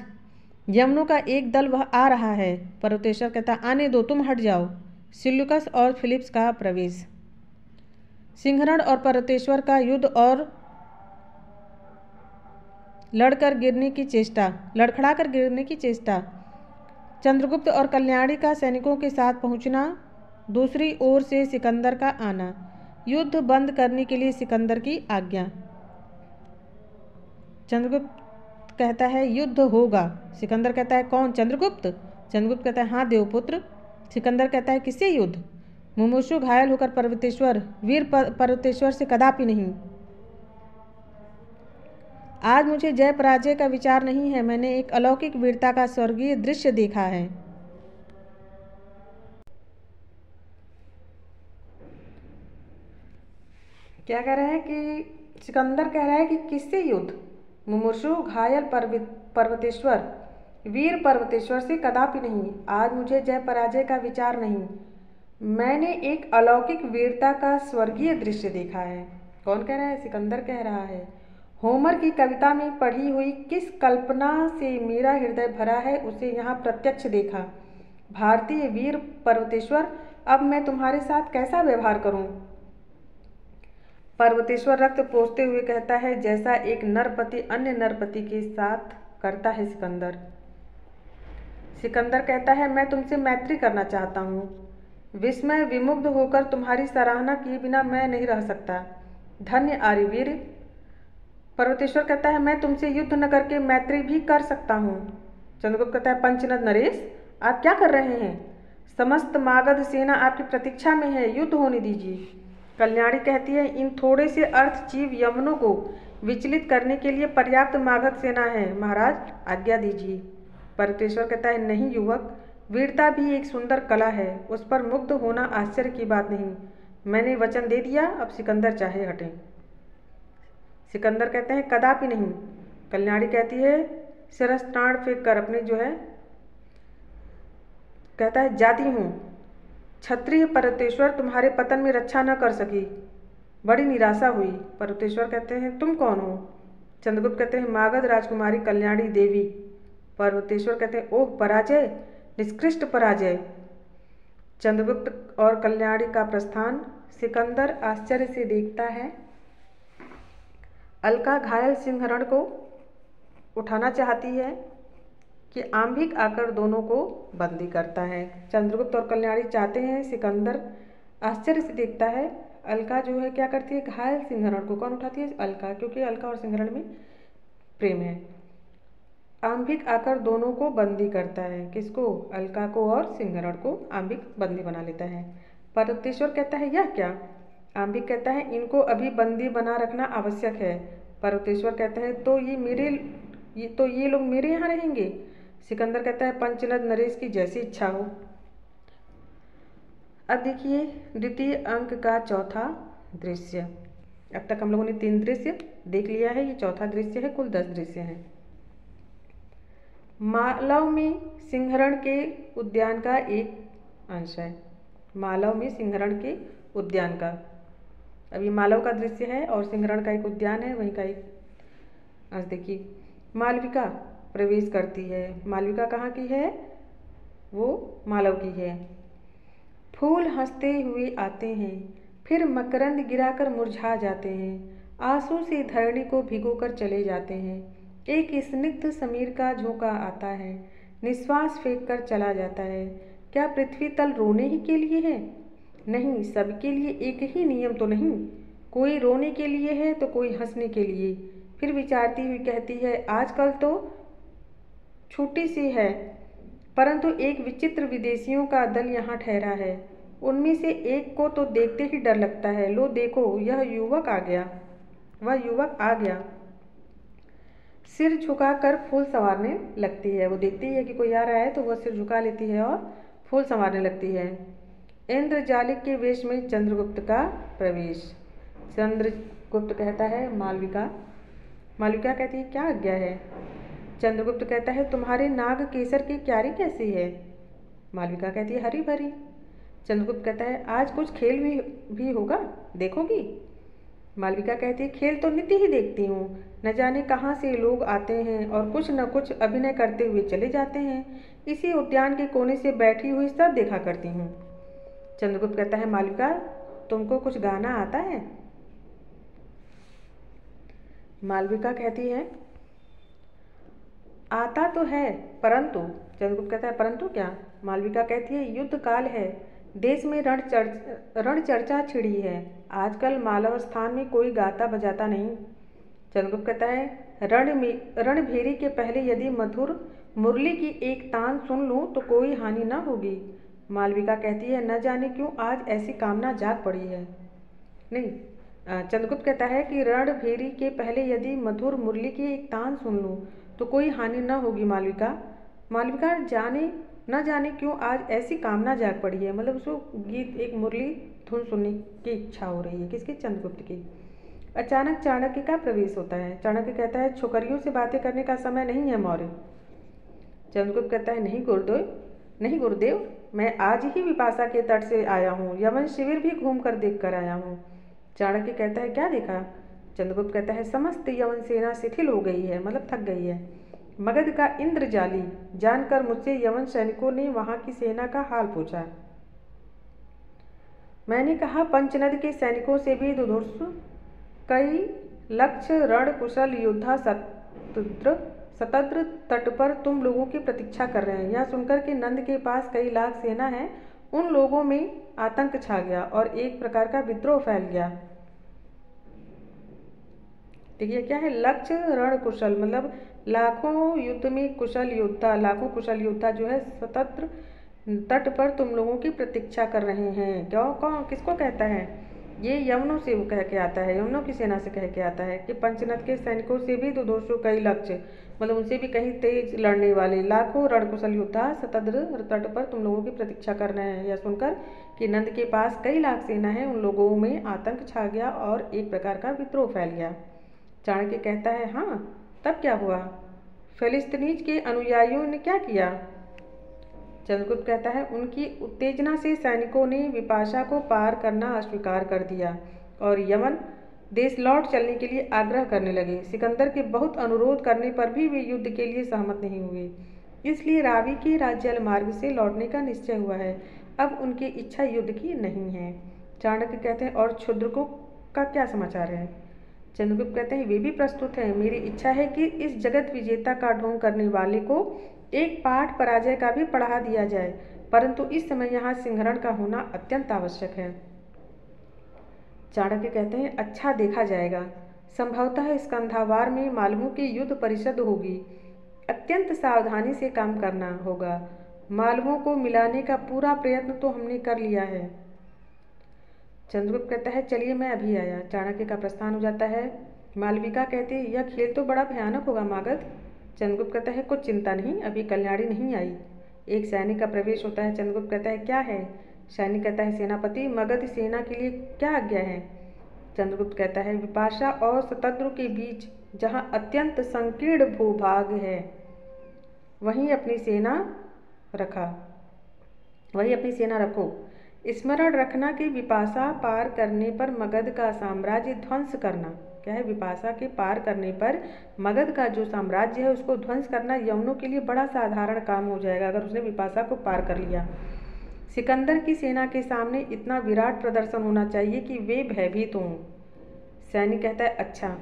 यमनों का एक दल वह आ रहा है। पर्वतेश्वर कहता, आने दो, तुम हट जाओ। सिल्युकस और फिलिप्स का प्रवेश। सिंहरण और पर्वतेश्वर का युद्ध और लड़खड़ाकर गिरने की चेष्टा। चंद्रगुप्त और कल्याणी का सैनिकों के साथ पहुंचना, दूसरी ओर से सिकंदर का आना, युद्ध बंद करने के लिए सिकंदर की आज्ञा। चंद्रगुप्त कहता है, युद्ध होगा। सिकंदर कहता है, कौन? चंद्रगुप्त। चंद्रगुप्त कहता है, हाँ देवपुत्र। सिकंदर कहता है, किससे युद्ध? मुमुक्षु घायल होकर पर्वतेश्वर, वीर पर्वतेश्वर से कदापि नहीं। आज मुझे जय पराजय का विचार नहीं है, मैंने एक अलौकिक वीरता का स्वर्गीय दृश्य देखा है। क्या कह रहा है कि सिकंदर कह रहा है कि किससे युद्ध? मुमुक्षु घायल पर्वतेश्वर, वीर पर्वतेश्वर से कदापि नहीं। आज मुझे जय पराजय का विचार नहीं, मैंने एक अलौकिक वीरता का स्वर्गीय दृश्य देखा है। कौन कह रहा है? सिकंदर कह रहा है। होमर की कविता में पढ़ी हुई किस कल्पना से मेरा हृदय भरा है, उसे यहाँ प्रत्यक्ष देखा। भारतीय वीर पर्वतेश्वर, अब मैं तुम्हारे साथ कैसा व्यवहार करूं? पर्वतेश्वर रक्त पोंछते हुए कहता है, जैसा एक नरपति अन्य नरपति के साथ करता है सिकंदर। सिकंदर कहता है, मैं तुमसे मैत्री करना चाहता हूँ। विस्मय विमुग्ध होकर तुम्हारी सराहना किए बिना मैं नहीं रह सकता। धन्य आर्यवीर। पर्वतेश्वर कहता है, मैं तुमसे युद्ध न करके मैत्री भी कर सकता हूँ। चंद्रगुप्त कहता है, पंचनद नरेश, आप क्या कर रहे हैं? समस्त मागध सेना आपकी प्रतीक्षा में है, युद्ध होने दीजिए। कल्याणी कहती है, इन थोड़े से अर्थजीव यमनों को विचलित करने के लिए पर्याप्त मागध सेना है, महाराज आज्ञा दीजिए। पर्वतेश्वर कहता है, नहीं युवक, वीरता भी एक सुंदर कला है, उस पर मुग्ध होना आश्चर्य की बात नहीं। मैंने वचन दे दिया, अब सिकंदर चाहे हटें। सिकंदर कहते हैं, कदापि नहीं। कल्याणी कहती है, शिरस्त्राण फेंक कर अपने जो है कहता है, जाती हूँ। क्षत्रिय पर्वतेश्वर तुम्हारे पतन में रक्षा न कर सकी, बड़ी निराशा हुई। पर्वतेश्वर कहते हैं, तुम कौन हो? चंद्रगुप्त कहते हैं, मागध राजकुमारी कल्याणी देवी। पर्वतेश्वर कहते हैं, ओह पराजय, निष्कृष्ट पराजय। चंद्रगुप्त और कल्याणी का प्रस्थान। सिकंदर आश्चर्य से देखता है। अलका घायल सिंहरण को उठाना चाहती है कि आंभिक आकर दोनों को बंदी करता है। चंद्रगुप्त और कल्याणी चाहते हैं। सिकंदर आश्चर्य से देखता है। अलका जो है क्या करती है, घायल सिंहरण को कौन उठाती है? अलका, क्योंकि अलका और सिंहरण में प्रेम है। आंभिक आकर दोनों को बंदी करता है। किसको? अलका को और सिंहरण को आंभिक बंदी बना लेता है। पर्वतेश्वर कहता है, यह क्या? आंभिक कहता है, इनको अभी बंदी बना रखना आवश्यक है। पर्वतेश्वर कहते हैं, तो ये लोग मेरे यहाँ रहेंगे? सिकंदर कहता है, पंचनद नरेश की जैसी इच्छा हो। अब देखिए द्वितीय अंक का चौथा दृश्य। अब तक हम लोगों ने 3 दृश्य देख लिया है, ये चौथा दृश्य है। कुल 10 दृश्य हैं। मालव में सिंहरण के उद्यान का एक अंश है। मालव में सिंहरण के उद्यान का, अभी मालव का दृश्य है और सिंहरण का एक उद्यान है, वहीं का एक अंश देखिए। मालविका प्रवेश करती है। मालविका कहाँ की है? वो मालव की है। फूल हंसते हुए आते हैं, फिर मकरंद गिराकर मुरझा जाते हैं, आंसू से धरणी को भिगोकर चले जाते हैं। एक स्निग्ध समीर का झोंका आता है, निश्वास फेंक कर चला जाता है। क्या पृथ्वी तल रोने ही के लिए है? नहीं, सबके लिए एक ही नियम तो नहीं। कोई रोने के लिए है तो कोई हंसने के लिए। फिर विचारती हुई कहती है, आजकल तो छुट्टी सी है, परंतु एक विचित्र विदेशियों का दल यहाँ ठहरा है। उनमें से एक को तो देखते ही डर लगता है। लो देखो, यह युवक आ गया, वह युवक आ गया। सिर झुकाकर फूल संवारने लगती है। वो देखती है कि कोई आ रहा है तो वह सिर झुका लेती है और फूल संवारने लगती है। इंद्रजालिक के वेश में चंद्रगुप्त का प्रवेश। चंद्रगुप्त कहता है, मालविका। मालविका कहती है, क्या आज्ञा है? चंद्रगुप्त कहता है, तुम्हारे नाग केसर की क्यारी कैसी है? मालविका कहती है, हरी भरी। चंद्रगुप्त कहता है, आज कुछ खेल भी होगा, देखोगी? मालविका कहती है, खेल तो नित्य ही देखती हूँ, न जाने कहाँ से लोग आते हैं और कुछ न कुछ अभिनय करते हुए चले जाते हैं। इसी उद्यान के कोने से बैठी हुई सब देखा करती हूँ। चंद्रगुप्त कहता है, मालविका तुमको कुछ गाना आता है? मालविका कहती है, आता तो है, परंतु। चंद्रगुप्त कहता है, परंतु क्या? मालविका कहती है, युद्ध काल है, देश में रण चर्चा छिड़ी है, आजकल मालव स्थान में कोई गाता बजाता नहीं। चंद्रगुप्त कहता है, रणभेरी के पहले यदि मधुर मुरली की एक तान सुन लूँ तो कोई हानि न होगी। मालविका कहती है, न जाने क्यों आज ऐसी कामना जाग पड़ी है। नहीं, चंद्रगुप्त कहता है कि रणभेरी के पहले यदि मधुर मुरली की एक तान सुन लूँ तो कोई हानि न होगी। मालविका न जाने क्यों आज ऐसी कामना जाग पड़ी है, मतलब उसको गीत, एक मुरली धुन सुनने की इच्छा हो रही है। किसकी? चंद्रगुप्त की। अचानक चाणक्य का प्रवेश होता है। चाणक्य कहता है, छोकरियों से बातें करने का समय नहीं है मौर्य। चंद्रगुप्त कहता है, नहीं गुरुदेव, मैं आज ही विपाशा के तट से आया हूँ, यवन शिविर भी घूम कर देख कर आया हूँ। चाणक्य कहता है, क्या देखा? चंद्रगुप्त कहता है, समस्त यवन सेना शिथिल हो गई है, मतलब थक गई है। मगध का इंद्रजाली जानकर मुझसे यवन सैनिकों ने वहां की सेना का हाल पूछा। मैंने कहा, पंचनद के सैनिकों से भी दुर्धर्ष कई लक्ष्य रण कुशल योद्धा शतद्र तट पर तुम लोगों की प्रतीक्षा कर रहे हैं। यह सुनकर कि नंद के पास कई लाख सेना है, उन लोगों में आतंक छा गया और एक प्रकार का विद्रोह फैल गया। देखिए क्या है, लक्ष्य रण कुशल मतलब लाखों युद्ध में कुशल योद्धा, लाखों कुशल योद्धा जो है शतद्र तट पर तुम लोगों की प्रतीक्षा कर रहे हैं। क्यों, कौन किसको कहता है? ये यवनों से वो कह के आता है, यवनों की सेना से कह के आता है कि पंचनद के सैनिकों से भी दुर्धर्ष कई लक्ष्य मतलब उनसे भी कहीं तेज लड़ने वाले लाखों रणकुशल योद्धा शतद्र तट पर तुम लोगों की प्रतीक्षा कर रहे हैं। यह सुनकर कि नंद के पास कई लाख सेना है, उन लोगों में आतंक छा गया और एक प्रकार का विद्रोह फैल गया। चाणक्य कहता है, हाँ तब क्या हुआ? फिलिस्तीनीज के अनुयायियों ने क्या किया? चंद्रगुप्त कहता है, उनकी उत्तेजना से सैनिकों ने विपाशा को पार करना अस्वीकार कर दिया और यमन देश लौट चलने के लिए आग्रह करने लगे। सिकंदर के बहुत अनुरोध करने पर भी वे युद्ध के लिए सहमत नहीं हुए, इसलिए रावी के राज्य मार्ग से लौटने का निश्चय हुआ है। अब उनकी इच्छा युद्ध की नहीं है। चाणक्य कहते हैं, और क्षुद्रकों का क्या समाचार है? चंद्रगुप्त कहते हैं, वे भी प्रस्तुत हैं। मेरी इच्छा है कि इस जगत विजेता का ढोंग करने वाले को एक पाठ पराजय का भी पढ़ा दिया जाए, परंतु इस समय यहाँ सिंहरण का होना अत्यंत आवश्यक है। चाणक्य कहते हैं, अच्छा देखा जाएगा। संभवतः स्कंधावार में मालवों की युद्ध परिषद होगी। अत्यंत सावधानी से काम करना होगा। मालवों को मिलाने का पूरा प्रयत्न तो हमने कर लिया है। चंद्रगुप्त कहता है, चलिए मैं अभी आया। चाणक्य का प्रस्थान हो जाता है। मालविका कहती है, यह खेल तो बड़ा भयानक होगा मागध। चंद्रगुप्त कहता है, कुछ चिंता नहीं, अभी कल्याणी नहीं आई। एक सैनिक का प्रवेश होता है। चंद्रगुप्त कहता है, क्या है? सैनिक कहता है, सेनापति, मगध सेना के लिए क्या आज्ञा है? चंद्रगुप्त कहता है, विपाशा और शतद्रु के बीच जहाँ अत्यंत संकीर्ण भूभाग है वहीं अपनी सेना रखो। स्मरण रखना कि विपाशा पार करने पर मगध का साम्राज्य ध्वंस करना, क्या है, विपाशा के पार करने पर मगध का जो साम्राज्य है उसको ध्वंस करना यवनों के लिए बड़ा साधारण काम हो जाएगा अगर उसने विपाशा को पार कर लिया। सिकंदर की सेना के सामने इतना विराट प्रदर्शन होना चाहिए कि वे भयभीत हों। सैनिक कहता है, अच्छा।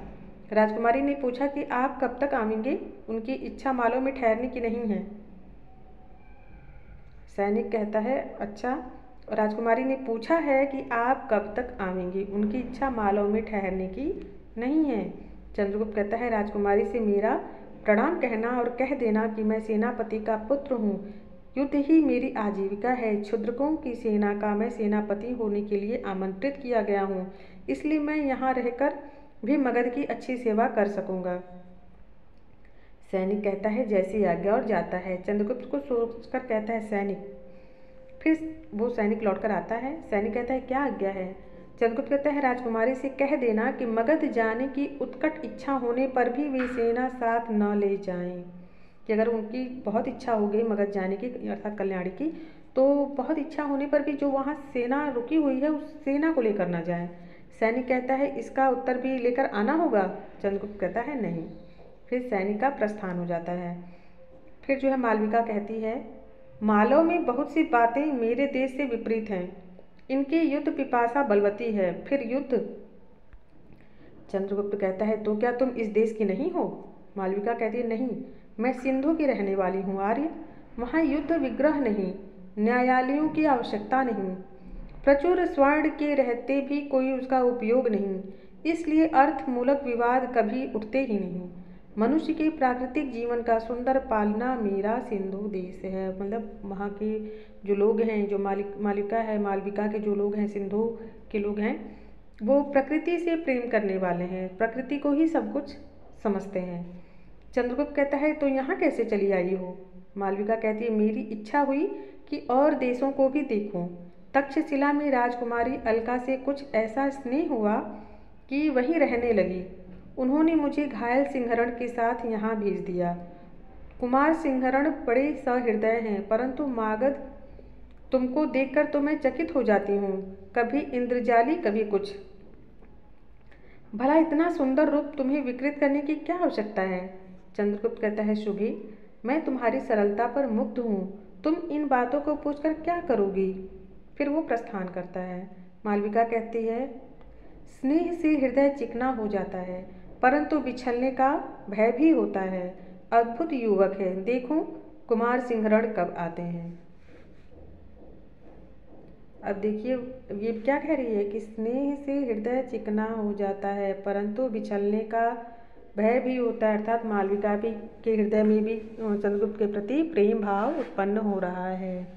राजकुमारी ने पूछा कि आप कब तक आवेंगे? उनकी इच्छा मालों में ठहरने की नहीं है। सैनिक कहता है, अच्छा। राजकुमारी ने पूछा है कि आप कब तक आवेंगे, उनकी इच्छा मालों में ठहरने की नहीं है। चंद्रगुप्त कहता है, राजकुमारी से मेरा प्रणाम कहना और कह देना कि मैं सेनापति का पुत्र हूँ। युद्ध ही मेरी आजीविका है। क्षुद्रकों की सेना का मैं सेनापति होने के लिए आमंत्रित किया गया हूँ, इसलिए मैं यहाँ रहकर भी मगध की अच्छी सेवा कर सकूँगा। सैनिक कहता है, जैसी आज्ञा, और जाता है। चंद्रगुप्त को सोचकर कहता है, सैनिक। फिर वो सैनिक लौटकर आता है। सैनिक कहता है, क्या आज्ञा है? चंद्रगुप्त कहता है, राजकुमारी से कह देना कि मगध जाने की उत्कट इच्छा होने पर भी वे सेना साथ न ले जाएं, कि अगर उनकी बहुत इच्छा हो गई मगध जाने की अर्थात कल्याणी की, तो बहुत इच्छा होने पर भी जो वहाँ सेना रुकी हुई है उस सेना को लेकर न जाएं। सैनिक कहता है, इसका उत्तर भी लेकर आना होगा? चंद्रगुप्त कहता है, नहीं। फिर सैनिक का प्रस्थान हो जाता है। फिर जो है मालविका कहती है, मालव में बहुत सी बातें मेरे देश से विपरीत हैं। इनकी युद्ध पिपासा बलवती है। फिर युद्ध? चंद्रगुप्त कहता है, तो क्या तुम इस देश की नहीं हो? मालविका कहती है, नहीं, मैं सिंधु की रहने वाली हूँ आर्य। वहाँ युद्ध विग्रह नहीं, न्यायालयों की आवश्यकता नहीं, प्रचुर स्वर्ण के रहते भी कोई उसका उपयोग नहीं, इसलिए अर्थमूलक विवाद कभी उठते ही नहीं। मनुष्य के प्राकृतिक जीवन का सुंदर पालना मेरा सिंधु देश है। मतलब वहाँ के जो लोग हैं, जो मालविका के जो लोग हैं, सिंधु के लोग हैं, वो प्रकृति से प्रेम करने वाले हैं, प्रकृति को ही सब कुछ समझते हैं। चंद्रगुप्त कहता है, तो यहाँ कैसे चली आई हो? मालविका कहती है, मेरी इच्छा हुई कि और देशों को भी देखूं। तक्षशिला में राजकुमारी अलका से कुछ ऐसा स्नेह हुआ कि वहीं रहने लगी। उन्होंने मुझे घायल सिंहरण के साथ यहाँ भेज दिया। कुमार सिंहरण बड़े सहृदय हैं, परंतु मागध तुमको देखकर तो मैं चकित हो जाती हूँ। कभी इंद्रजाली, कभी कुछ। भला इतना सुंदर रूप तुम्हें विकृत करने की क्या आवश्यकता है? चंद्रगुप्त कहता है शुभी, मैं तुम्हारी सरलता पर मुग्ध हूँ, तुम इन बातों को पूछकर क्या करोगी? फिर वो प्रस्थान करता है। मालविका कहती है, स्नेह से हृदय चिकना हो जाता है, परंतु बिछलने का भय भी होता है। अद्भुत युवक है, देखो कुमार सिंहरण कब आते हैं। अब देखिए ये क्या कह रही है कि स्नेह से हृदय चिकना हो जाता है, परंतु बिछलने का भय भी होता है, अर्थात मालविका भी के हृदय में भी चंद्रगुप्त के प्रति प्रेम भाव उत्पन्न हो रहा है।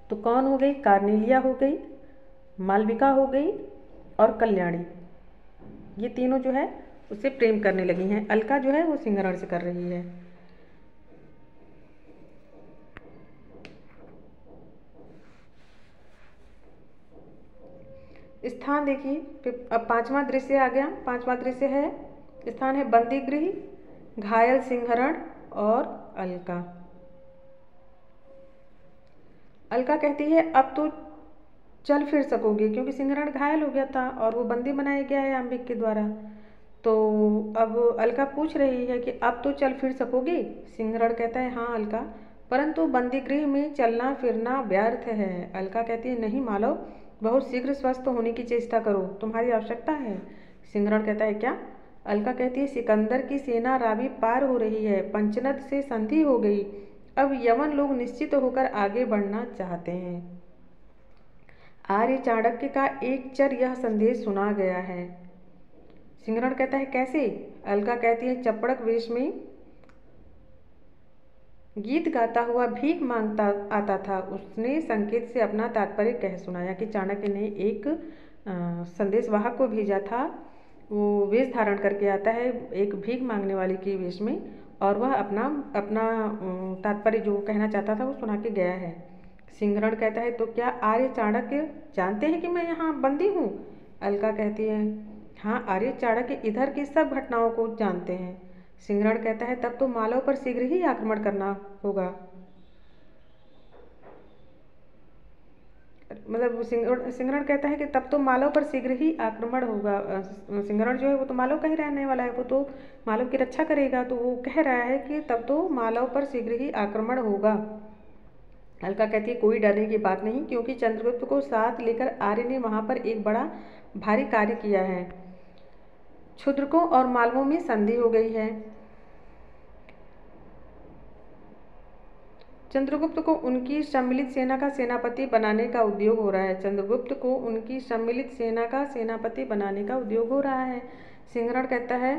तो कौन हो गई? कार्नेलिया हो गई, मालविका हो गई और कल्याणी, ये तीनों जो है उससे प्रेम करने लगी हैं। अलका जो है वो सिंहरण से कर रही है। स्थान देखिए, अब पांचवा दृश्य आ गया। पांचवा दृश्य है, स्थान है बंदी गृह, घायल सिंहरण और अलका। अलका कहती है अब तो चल फिर सकोगे, क्योंकि सिंहरण घायल हो गया था और वो बंदी बनाया गया है अंबिक के द्वारा। तो अब अलका पूछ रही है कि अब तो चल फिर सकोगे? सिंहरण कहता है हाँ अलका, परंतु बंदी गृह में चलना फिरना व्यर्थ है। अलका कहती है नहीं मालव, बहुत शीघ्र स्वस्थ होने की चेष्टा करो, तुम्हारी आवश्यकता है। सिंहरण कहता है क्या? अलका कहती है सिकंदर की सेना रावी पार हो रही है, पंचनद से संधि हो गई, अब यवन लोग निश्चित होकर आगे बढ़ना चाहते हैं। आर्य चाणक्य का एक चर यह संदेश सुना गया है। सिंहरण कहता है कैसे? अलका कहती है चपड़क वेश में गीत गाता हुआ भीख मांगता आता था, उसने संकेत से अपना तात्पर्य कह सुनाया कि चाणक्य ने एक संदेशवाहक को भेजा था, वो वेश धारण करके आता है एक भीख मांगने वाले के वेश में, और वह अपना अपना तात्पर्य जो कहना चाहता था वो सुना के गया है। सिंहरण कहता है तो क्या आर्य चाणक्य जानते हैं कि मैं यहाँ बंदी हूँ? अलका कहती है हाँ, आर्य चाणक्य इधर की सब घटनाओं को जानते हैं। सिंहरण कहता है तब तो मालव पर शीघ्र ही आक्रमण करना होगा। मतलब सिंहरण कहता है कि तब तो मालव पर शीघ्र ही आक्रमण होगा। सिंहरण जो है वो तो मालव का ही रहने वाला है, वो तो मालव की रक्षा करेगा, तो वो कह रहा है कि तब तो मालव पर शीघ्र ही आक्रमण होगा। अलका कहती है कोई डरने की बात नहीं, क्योंकि चंद्रगुप्त को साथ लेकर आर्य ने वहाँ पर एक बड़ा भारी कार्य किया है। क्षुद्रकों और मालवों में संधि हो गई है। चंद्रगुप्त को उनकी सम्मिलित सेना का सेनापति बनाने का उद्योग हो रहा है। चंद्रगुप्त को उनकी सम्मिलित सेना का सेनापति बनाने का उद्योग हो रहा है। सिंहरण कहता है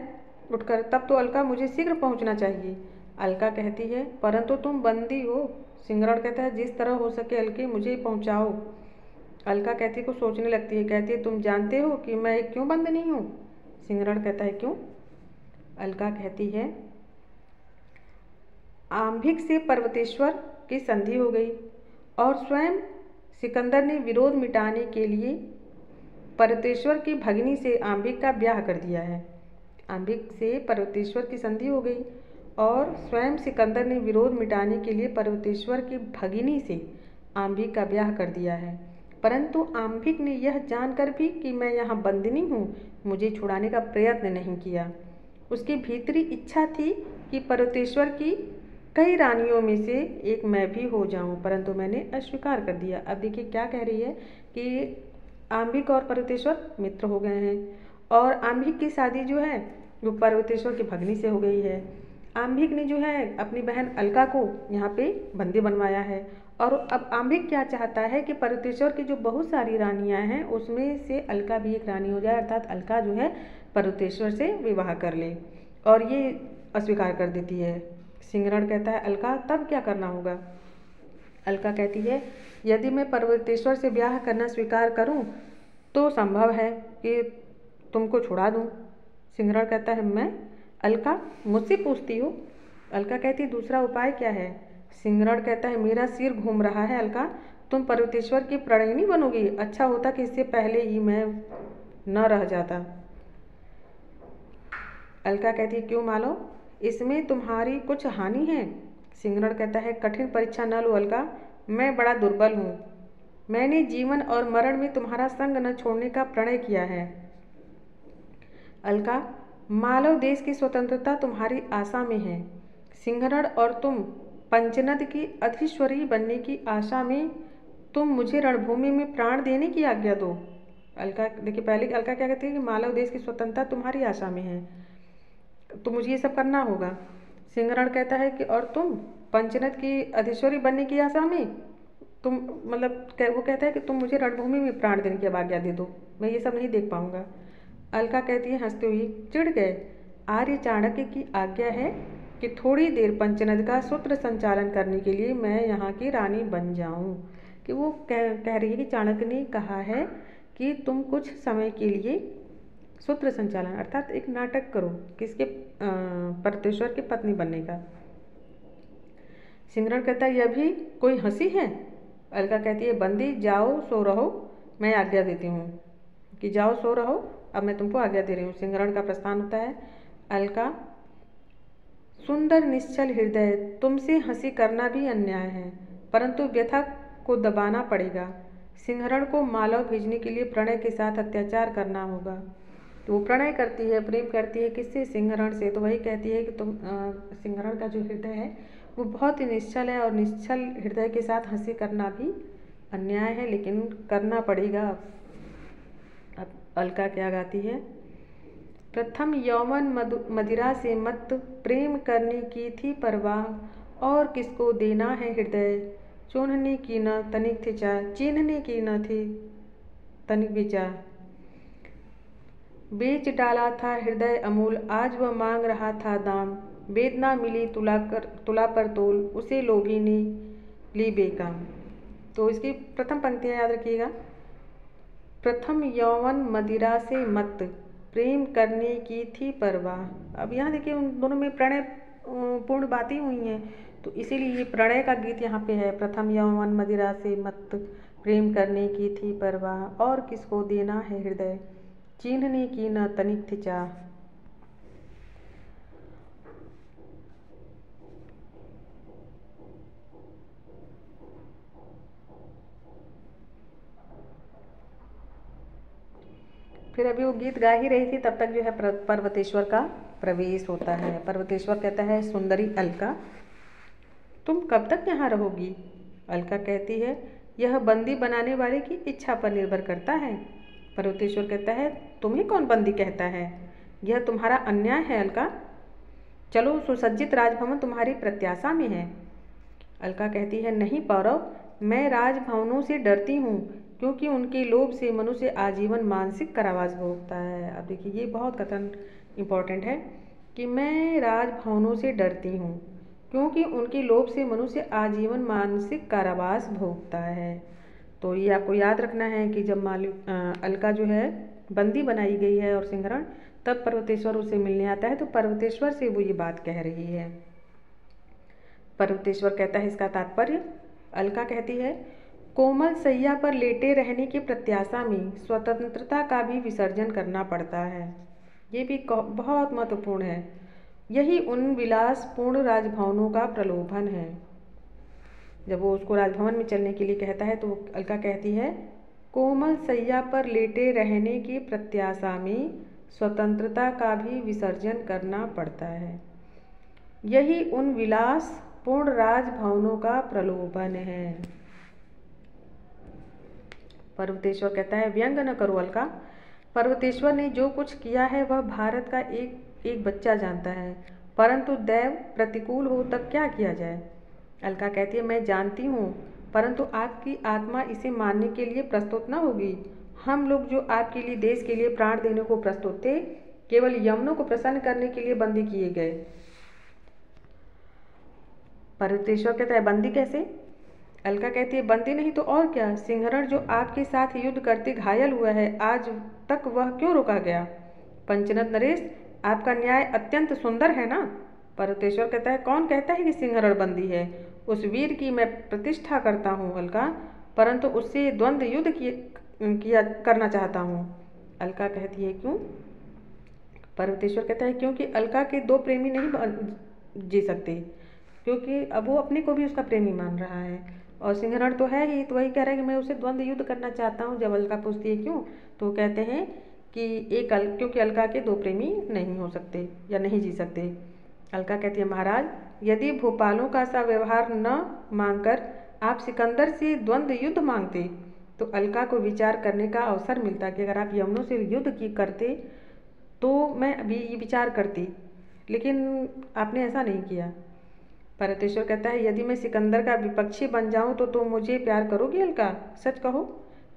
उठकर तब तो अलका मुझे शीघ्र पहुंचना चाहिए। अलका कहती है परंतु तुम बंदी हो। सिंहरण कहता है जिस तरह हो सके अलके मुझे पहुंचाओ। अलका कहती को सोचने लगती है, कहती है तुम जानते हो कि मैं क्यों बंद नहीं हूँ? सिंहरण कहता है क्यों? अलका कहती है आंभिक से पर्वतेश्वर की संधि हो गई और स्वयं सिकंदर ने विरोध मिटाने के लिए पर्वतेश्वर की भगिनी से आंभिक का ब्याह कर दिया है। आंभिक से पर्वतेश्वर की संधि हो गई और स्वयं सिकंदर ने विरोध मिटाने के लिए पर्वतेश्वर की भगिनी से आंभिक का ब्याह कर दिया है। परंतु आंभिक ने यह जानकर भी कि मैं यहाँ बंदिनी हूँ, मुझे छुड़ाने का प्रयत्न नहीं किया। उसकी भीतरी इच्छा थी कि पर्वतेश्वर की कई रानियों में से एक मैं भी हो जाऊं, परंतु मैंने अस्वीकार कर दिया। अब देखिए क्या कह रही है कि आंबिक और पर्वतेश्वर मित्र हो गए हैं और आंबिक की शादी जो है वो पर्वतेश्वर की भगनी से हो गई है। आंबिक ने जो है अपनी बहन अलका को यहाँ पे बंदी बनवाया है और अब आंबिक क्या चाहता है कि पर्वतेश्वर की जो बहुत सारी रानियाँ हैं उसमें से अलका भी एक रानी हो जाए, अर्थात अलका जो है पर्वतेश्वर से विवाह कर ले, और ये अस्वीकार कर देती है। सिंहरण कहता है अलका तब क्या करना होगा? अलका कहती है यदि मैं पर्वतेश्वर से ब्याह करना स्वीकार करूं तो संभव है कि तुमको छुड़ा दूं। सिंहरण कहता है मैं? अलका मुझसे पूछती हो? अलका कहती है दूसरा उपाय क्या है? सिंहरण कहता है मेरा सिर घूम रहा है अलका, तुम पर्वतेश्वर की प्रणयिनी बनोगी, अच्छा होता कि इससे पहले ही मैं न रह जाता। अलका कहती है क्यों मालो, इसमें तुम्हारी कुछ हानि है? सिंहरण कहता है कठिन परीक्षा न लो अलका, मैं बड़ा दुर्बल हूँ, मैंने जीवन और मरण में तुम्हारा संग न छोड़ने का प्रणय किया है। अलका मालव देश की स्वतंत्रता तुम्हारी आशा में है। सिंहरण और तुम पंचनद की अधीश्वरी बनने की आशा में तुम मुझे रणभूमि में प्राण देने की आज्ञा दो। अलका देखिए, पहले अलका क्या कहती है कि मालव देश की स्वतंत्रता तुम्हारी आशा में है, तो मुझे ये सब करना होगा। सिंहरण कहता है कि और तुम पंचनद की अधीश्वरी बनने की आशा में तुम वो कहता है कि तुम मुझे रणभूमि में प्राण देने की आज्ञा दे दो, मैं ये सब नहीं देख पाऊंगा। अलका कहती है हंसते हुए, चिढ़ गए। आर्य चाणक्य की आज्ञा है कि थोड़ी देर पंचनद का सूत्र संचालन करने के लिए मैं यहाँ की रानी बन जाऊँ। कि वो कह रही है कि चाणक्य ने कहा है कि तुम कुछ समय के लिए सूत्र संचालन अर्थात एक नाटक करो किसके, परतेश्वर की पत्नी बनने का। सिंहरण कहता है यह भी कोई हंसी है। अलका कहती है बंदी जाओ सो रहो, मैं आज्ञा देती हूँ कि जाओ सो रहो, अब मैं तुमको आज्ञा दे रही हूँ। सिंहरण का प्रस्थान होता है। अलका, सुंदर निश्चल हृदय, तुमसे हंसी करना भी अन्याय है, परंतु व्यथा को दबाना पड़ेगा। सिंहरण को मालव भेजने के लिए प्रणय के साथ अत्याचार करना होगा। तो वो प्रणय करती है, प्रेम करती है किससे, सिंहरण से। तो वही कहती है कि तुम सिंहरण का जो हृदय है वो बहुत ही निश्चल है, और निश्चल हृदय के साथ हंसी करना भी अन्याय है, लेकिन करना पड़ेगा। अब अलका क्या गाती है, प्रथम यौवन मदिरा से मत, प्रेम करने की थी परवाह, और किसको देना है हृदय, चून्हने की न तनिक थी चाह, चिन्हने की न थी तनिक विचार। बेच डाला था हृदय अमूल, आज वह मांग रहा था दाम, वेदना मिली तुला पर तोल, उसे लोभी ने ली बेकाम। तो इसकी प्रथम पंक्तियाँ याद रखिएगा। प्रथम यौवन मदिरा से मत, प्रेम करने की थी परवाह। अब यहाँ देखिए उन दोनों में प्रणय पूर्ण बातें हुई हैं, तो इसीलिए ये प्रणय का गीत यहाँ पे है। प्रथम यौवन मदिरा से मत, प्रेम करने की थी परवाह, और किसको देना है हृदय, चिन्हने की न तनिक थी चाह। फिर अभी वो गीत गा ही रही थी, तब तक जो है पर्वतेश्वर का प्रवेश होता है। पर्वतेश्वर कहता है सुंदरी अलका, तुम कब तक यहाँ रहोगी। अलका कहती है यह बंदी बनाने वाले की इच्छा पर निर्भर करता है। पर्वतेश्वर कहता है तुम्हें कौन बंदी कहता है, यह तुम्हारा अन्याय है अलका, चलो सुसज्जित राजभवन तुम्हारी प्रत्याशा में है। अलका कहती है नहीं पौरव, मैं राजभवनों से डरती हूँ, क्योंकि उनके लोभ से मनुष्य आजीवन मानसिक कारावास भोगता है। अब देखिए ये बहुत कथन इम्पॉर्टेंट है कि मैं राजभवनों से डरती हूँ, क्योंकि उनके लोभ से मनुष्य आजीवन मानसिक कारावास भोगता है। तो ये आपको याद रखना है कि जब अलका जो है बंदी बनाई गई है और सिंहरण, तब पर्वतेश्वर उसे मिलने आता है, तो पर्वतेश्वर से वो ये बात कह रही है। पर्वतेश्वर कहता है इसका तात्पर्य। अलका कहती है कोमल सैया पर लेटे रहने की प्रत्याशा में स्वतंत्रता का भी विसर्जन करना पड़ता है। ये भी बहुत महत्वपूर्ण है। यही उन विलासपूर्ण राजभवनों का प्रलोभन है। जब वो उसको राजभवन में चलने के लिए कहता है, तो अलका कहती है कोमल सैया पर लेटे रहने की प्रत्याशा में स्वतंत्रता का भी विसर्जन करना पड़ता है। यही उन विलासपूर्ण राजभवनों का प्रलोभन है। पर्वतेश्वर कहता है व्यंग न करो अलका, पर्वतेश्वर ने जो कुछ किया है वह भारत का एक बच्चा जानता है, परंतु दैव प्रतिकूल हो तब क्या किया जाए। अलका कहती है मैं जानती हूँ, परंतु आपकी आत्मा इसे मानने के लिए प्रस्तुत न होगी। हम लोग जो आपके लिए देश के लिए प्राण देने को प्रस्तुत थे, केवल यमनों को प्रसन्न करने के लिए बंदी किए गए। पर्वतेश्वर कहता है बंदी कैसे। अलका कहती है बंदी नहीं तो और क्या, सिंहरण जो आपके साथ युद्ध करते घायल हुआ है, आज तक वह क्यों रोका गया। पंचनद नरेश, आपका न्याय अत्यंत सुंदर है ना। पर्वतेश्वर कहता है कौन कहता है कि सिंहरण बंदी है, उस वीर की मैं प्रतिष्ठा करता हूँ अलका, परंतु उससे द्वंद्व युद्ध किया करना चाहता हूँ। अलका कहती है क्यों। पर्वतेश्वर कहता है क्योंकि अलका के दो प्रेमी नहीं जी सकते, क्योंकि अब वो अपने को भी उसका प्रेमी मान रहा है, और सिंहरण तो है ही, तो वही कह रहा है कि मैं उसे द्वंद्व युद्ध करना चाहता हूँ। जब अलका पूछती है क्यों, तो कहते हैं कि क्योंकि अलका के दो प्रेमी नहीं हो सकते या नहीं जी सकते। अलका कहती है, महाराज यदि भोपालों का सा व्यवहार न मांगकर आप सिकंदर से द्वंद्व युद्ध मांगते तो अलका को विचार करने का अवसर मिलता कि अगर आप यवनों से युद्ध की करते तो मैं अभी ये विचार करती, लेकिन आपने ऐसा नहीं किया। पर्वतेश्वर कहता है, यदि मैं सिकंदर का विपक्षी बन जाऊं तो तुम मुझे प्यार करोगी अलका? सच कहो।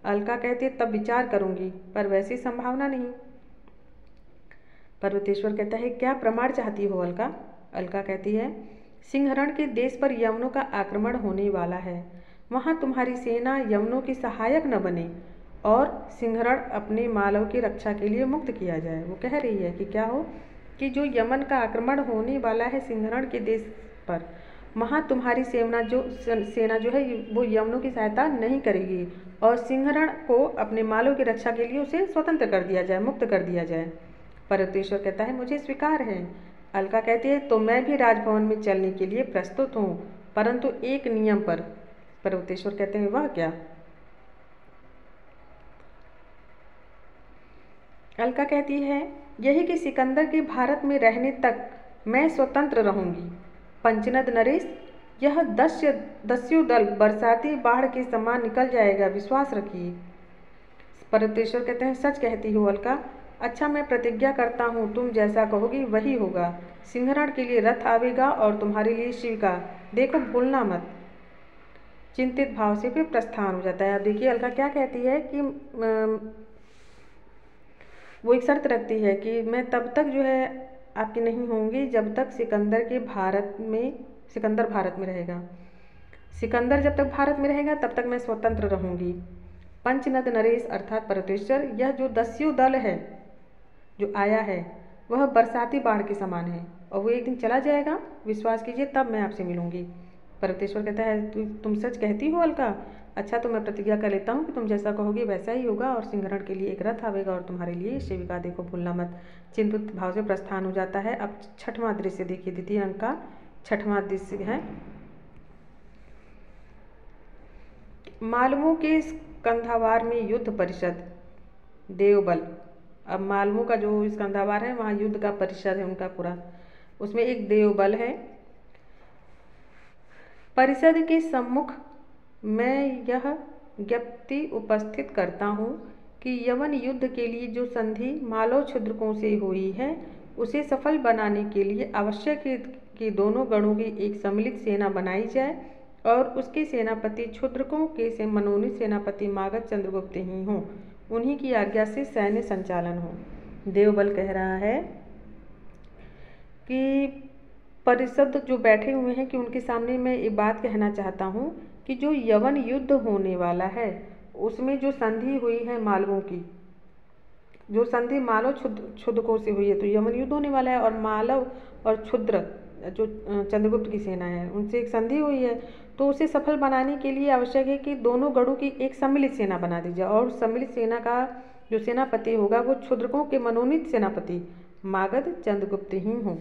अलका कहती है, तब विचार करूंगी, पर वैसी संभावना नहीं। पर्वतेश्वर कहता है, क्या प्रमाण चाहती हो अलका? अलका कहती है, सिंहरण के देश पर यवनों का आक्रमण होने वाला है, वहाँ तुम्हारी सेना यवनों की सहायक न बने और सिंहरण अपने मालव की रक्षा के लिए मुक्त किया जाए। वो कह रही है कि क्या हो कि जो यमन का आक्रमण होने वाला है सिंहरण के देश पर, वहाँ तुम्हारी सेना जो है वो यवनों की सहायता नहीं करेगी और सिंहरण को अपने मालव की रक्षा के लिए उसे स्वतंत्र कर दिया जाए, मुक्त कर दिया जाए। पर्वतेश्वर कहता है, मुझे स्वीकार है। अलका कहती है, तो मैं भी राजभवन में चलने के लिए प्रस्तुत हूँ, परंतु एक नियम पर। पर्वतेश्वर कहते हैं, वह क्या? अलका कहती है, यही कि सिकंदर के भारत में रहने तक मैं स्वतंत्र रहूंगी। पंचनद नरेश, यह दस्यु दल बरसाती बाढ़ के समान निकल जाएगा, विश्वास रखिए। पर्वतेश्वर कहते हैं, सच कहती हो अलका? अच्छा, मैं प्रतिज्ञा करता हूँ, तुम जैसा कहोगी वही होगा। सिंहरण के लिए रथ आवेगा और तुम्हारे लिए शिव का, देखो भूलना मत। चिंतित भाव से फिर प्रस्थान हो जाता है। अब देखिए अलका क्या कहती है कि वो एक शर्त रखती है कि मैं तब तक जो है आपकी नहीं होंगी जब तक सिकंदर भारत में रहेगा। सिकंदर जब तक भारत में रहेगा तब तक मैं स्वतंत्र रहूंगी। पंचनद नरेश अर्थात पर्वतेश्वर, यह जो दस्यु दल है जो आया है वह बरसाती बाढ़ के समान है और वो एक दिन चला जाएगा, विश्वास कीजिए, तब मैं आपसे मिलूंगी। पर्वतेश्वर कहता है, तुम सच कहती हो अलका? अच्छा, तो मैं प्रतिज्ञा कर लेता हूँ कि तुम जैसा कहोगे वैसा ही होगा और सिंहरण के लिए एक रथ आवेगा और तुम्हारे लिए शिविका, देखो भूलना मत। चिंतित भाव से प्रस्थान हो जाता है। अब छठवां दृश्य देखिए, द्वितीय अंक का छठवां दृश्य है। मालवों के स्कंधावार में युद्ध परिषद, देवबल। अब मालवों का जो स्कंधावार है वहाँ युद्ध का परिषद है उनका पूरा, उसमें एक देवबल है। परिषद के सम्मुख मैं यह ज्ञप्ति उपस्थित करता हूँ कि यवन युद्ध के लिए जो संधि मालव क्षुद्रकों से हुई है उसे सफल बनाने के लिए आवश्यक है कि दोनों गणों की एक सम्मिलित सेना बनाई जाए और उसके सेनापति क्षुद्रकों के से मनोनीत सेनापति मागध चंद्रगुप्त ही हों, उन्हीं की आज्ञा से सैन्य संचालन हो। देवबल कह रहा है कि परिषद जो बैठे हुए हैं कि उनके सामने मैं एक बात कहना चाहता हूँ कि जो यवन युद्ध होने वाला है उसमें जो संधि हुई है मालवों की, जो संधि मालव क्षुद्रकों से हुई है, तो यवन युद्ध होने वाला है और मालव और क्षुद्र जो चंद्रगुप्त की सेना है उनसे एक संधि हुई है, तो उसे सफल बनाने के लिए आवश्यक है कि दोनों गढ़ों की एक सम्मिलित सेना बना दी जाए और सम्मिलित सेना का जो सेनापति होगा वो क्षुद्रकों के मनोनीत सेनापति मागध चंद्रगुप्त ही हों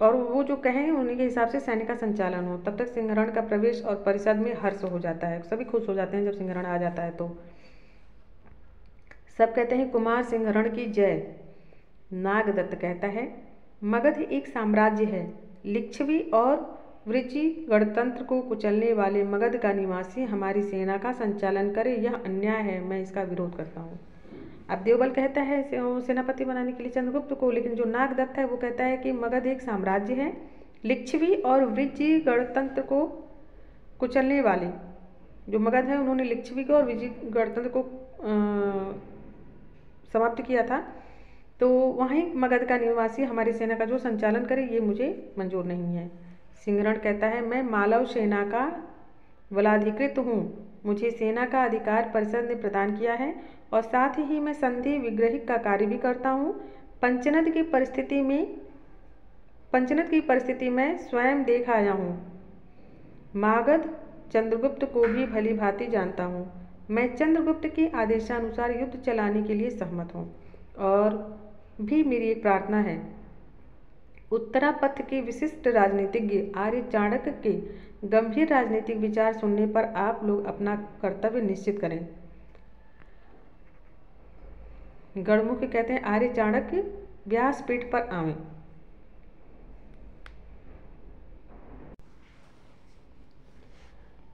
और वो जो कहें उन्हीं के हिसाब से सैन्य का संचालन हो। तब तक सिंहरण का प्रवेश और परिषद में हर्ष हो जाता है, सभी खुश हो जाते हैं जब सिंहरण आ जाता है तो सब कहते हैं कुमार सिंहरण की जय। नागदत्त कहता है, मगध एक साम्राज्य है, लिच्छवी और वृची गणतंत्र को कुचलने वाले मगध का निवासी हमारी सेना का संचालन करे, यह अन्याय है, मैं इसका विरोध करता हूँ। अब देवबल कहता है सेनापति बनाने के लिए चंद्रगुप्त को, लेकिन जो नागदत्त है वो कहता है कि मगध एक साम्राज्य है, लिच्छवी और वृजी गणतंत्र को कुचलने वाले, जो मगध है उन्होंने लिच्छवी को और वृजी गणतंत्र को समाप्त किया था, तो वहीं मगध का निवासी हमारी सेना का जो संचालन करे ये मुझे मंजूर नहीं है। सिंहरण कहता है, मैं मालव सेना का वलाधिकृत हूँ, मुझे सेना का अधिकार परिषद ने प्रदान किया है और साथ ही मैं संधि विग्रहिक का कार्य भी करता हूँ। पंचनद की परिस्थिति में स्वयं देख आया हूँ। मागध चंद्रगुप्त को भी भली भांति जानता हूँ। मैं चंद्रगुप्त के आदेशानुसार युद्ध चलाने के लिए सहमत हूँ और भी मेरी एक प्रार्थना है। उत्तरापथ के विशिष्ट राजनीतिज्ञ आर्य चाणक्य के गंभीर राजनीतिक विचार सुनने पर आप लोग अपना कर्तव्य निश्चित करें। गणमुख्य कहते हैं आर्य चाणक्य व्यासपीठ पर आवे।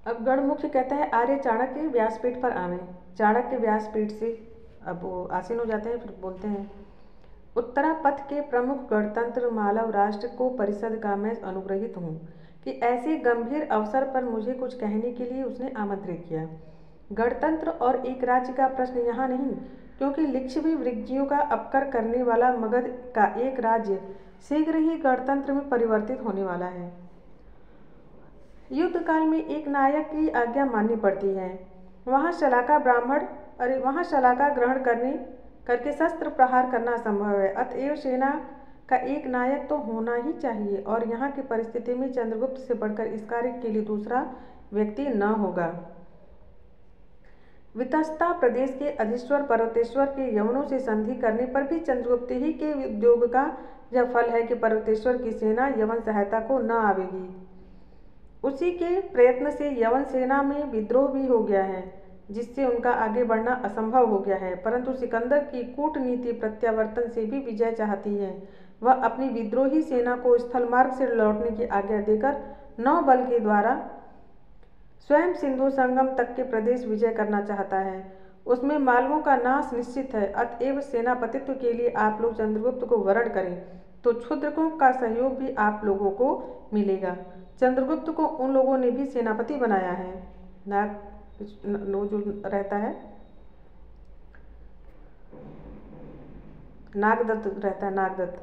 अब गणमुख्य कहता है आर्य चाणक्य व्यासपीठ पर आवे। चाणक्य व्यासपीठ से अब वो आसीन हो जाते हैं, फिर बोलते हैं उत्तरा पथ के प्रमुख गणतंत्र मालव राष्ट्र को परिषद का मैं अनुग्रहित हूँ कि ऐसे गंभीर अवसर पर मुझे कुछ कहने के लिए उसने आमंत्रित किया। गणतंत्र और एक राज्य का प्रश्न यहाँ नहीं, क्योंकि लिच्छवी वृज्जियों का अपकर करने वाला मगध का एक राज्य शीघ्र ही गणतंत्र में परिवर्तित होने वाला है। युद्ध काल में एक नायक की आज्ञा माननी पड़ती है। वहाँ शलाका ग्रहण करके शस्त्र प्रहार करना असंभव है। अतएव सेना का एक नायक तो होना ही चाहिए, और यहाँ की परिस्थिति में चंद्रगुप्त से बढ़कर इस कार्य के लिए दूसरा व्यक्ति न होगा। वितस्ता प्रदेश के अधीश्वर पर्वतेश्वर के यवनों से संधि करने पर भी चंद्रगुप्त ही के उद्योग का यह फल है कि पर्वतेश्वर की सेना यवन सहायता को न आवेगी। उसी के प्रयत्न से यवन सेना में विद्रोह भी हो गया है, जिससे उनका आगे बढ़ना असंभव हो गया है। परंतु सिकंदर की कूटनीति प्रत्यावर्तन से भी विजय चाहती है। वह अपनी विद्रोही सेना को स्थल मार्ग से लौटने की आज्ञा देकर नौ बल के द्वारा स्वयं सिंधु संगम तक के प्रदेश विजय करना चाहता है। उसमें मालवों का नाश निश्चित है। अतएव सेनापतित्व के लिए आप लोग चंद्रगुप्त को वरण करें तो क्षुद्रकों का सहयोग भी आप लोगों को मिलेगा। चंद्रगुप्त को उन लोगों ने भी सेनापति बनाया है। जो रहता है नागदत्त रहता है। नागदत्त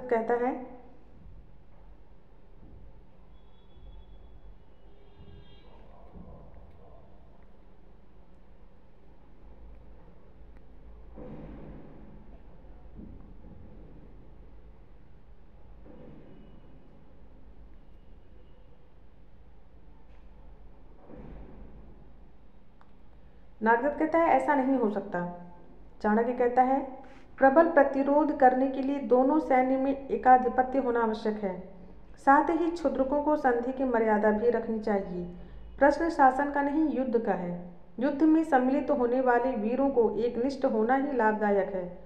कहता है नागदत्त कहता है ऐसा नहीं हो सकता। चाणक्य कहता है प्रबल प्रतिरोध करने के लिए दोनों सैन्य में एकाधिपत्य होना आवश्यक है। साथ ही क्षुद्रकों को संधि की मर्यादा भी रखनी चाहिए। प्रश्न शासन का नहीं, युद्ध का है। युद्ध में सम्मिलित होने वाले वीरों को एकनिष्ठ होना ही लाभदायक है।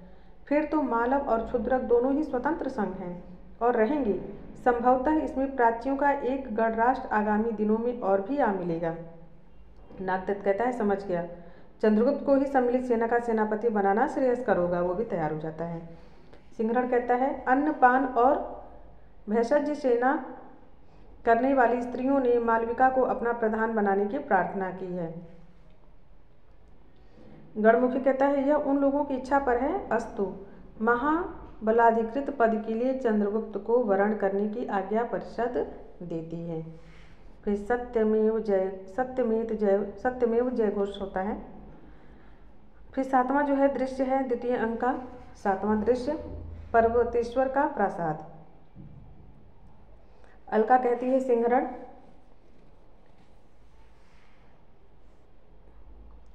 फिर तो मालव और क्षुद्रक दोनों ही स्वतंत्र संघ हैं और रहेंगे। संभवतः इसमें प्राच्यों का एक गणराष्ट्र आगामी दिनों में और भी आ मिलेगा। नागदत्त कहता है समझ गया। चंद्रगुप्त को ही सम्मिलित सेना का सेनापति बनाना श्रेयस्कर होगा। वो भी तैयार हो जाता है। सिंहरण कहता है अन्न पान और भेषज सेना करने वाली स्त्रियों ने मालविका को अपना प्रधान बनाने की प्रार्थना की है। गणमुखी कहता है यह उन लोगों की इच्छा पर है। अस्तु, महाबलाधिकृत पद के लिए चंद्रगुप्त को वरण करने की आज्ञा परिषद देती है। फिर सत्यमेव जय घोष होता है। फिर सातवां जो है दृश्य है द्वितीय अंक का सातवां दृश्य, पर्वतेश्वर का प्रासाद। अलका कहती है सिंहरण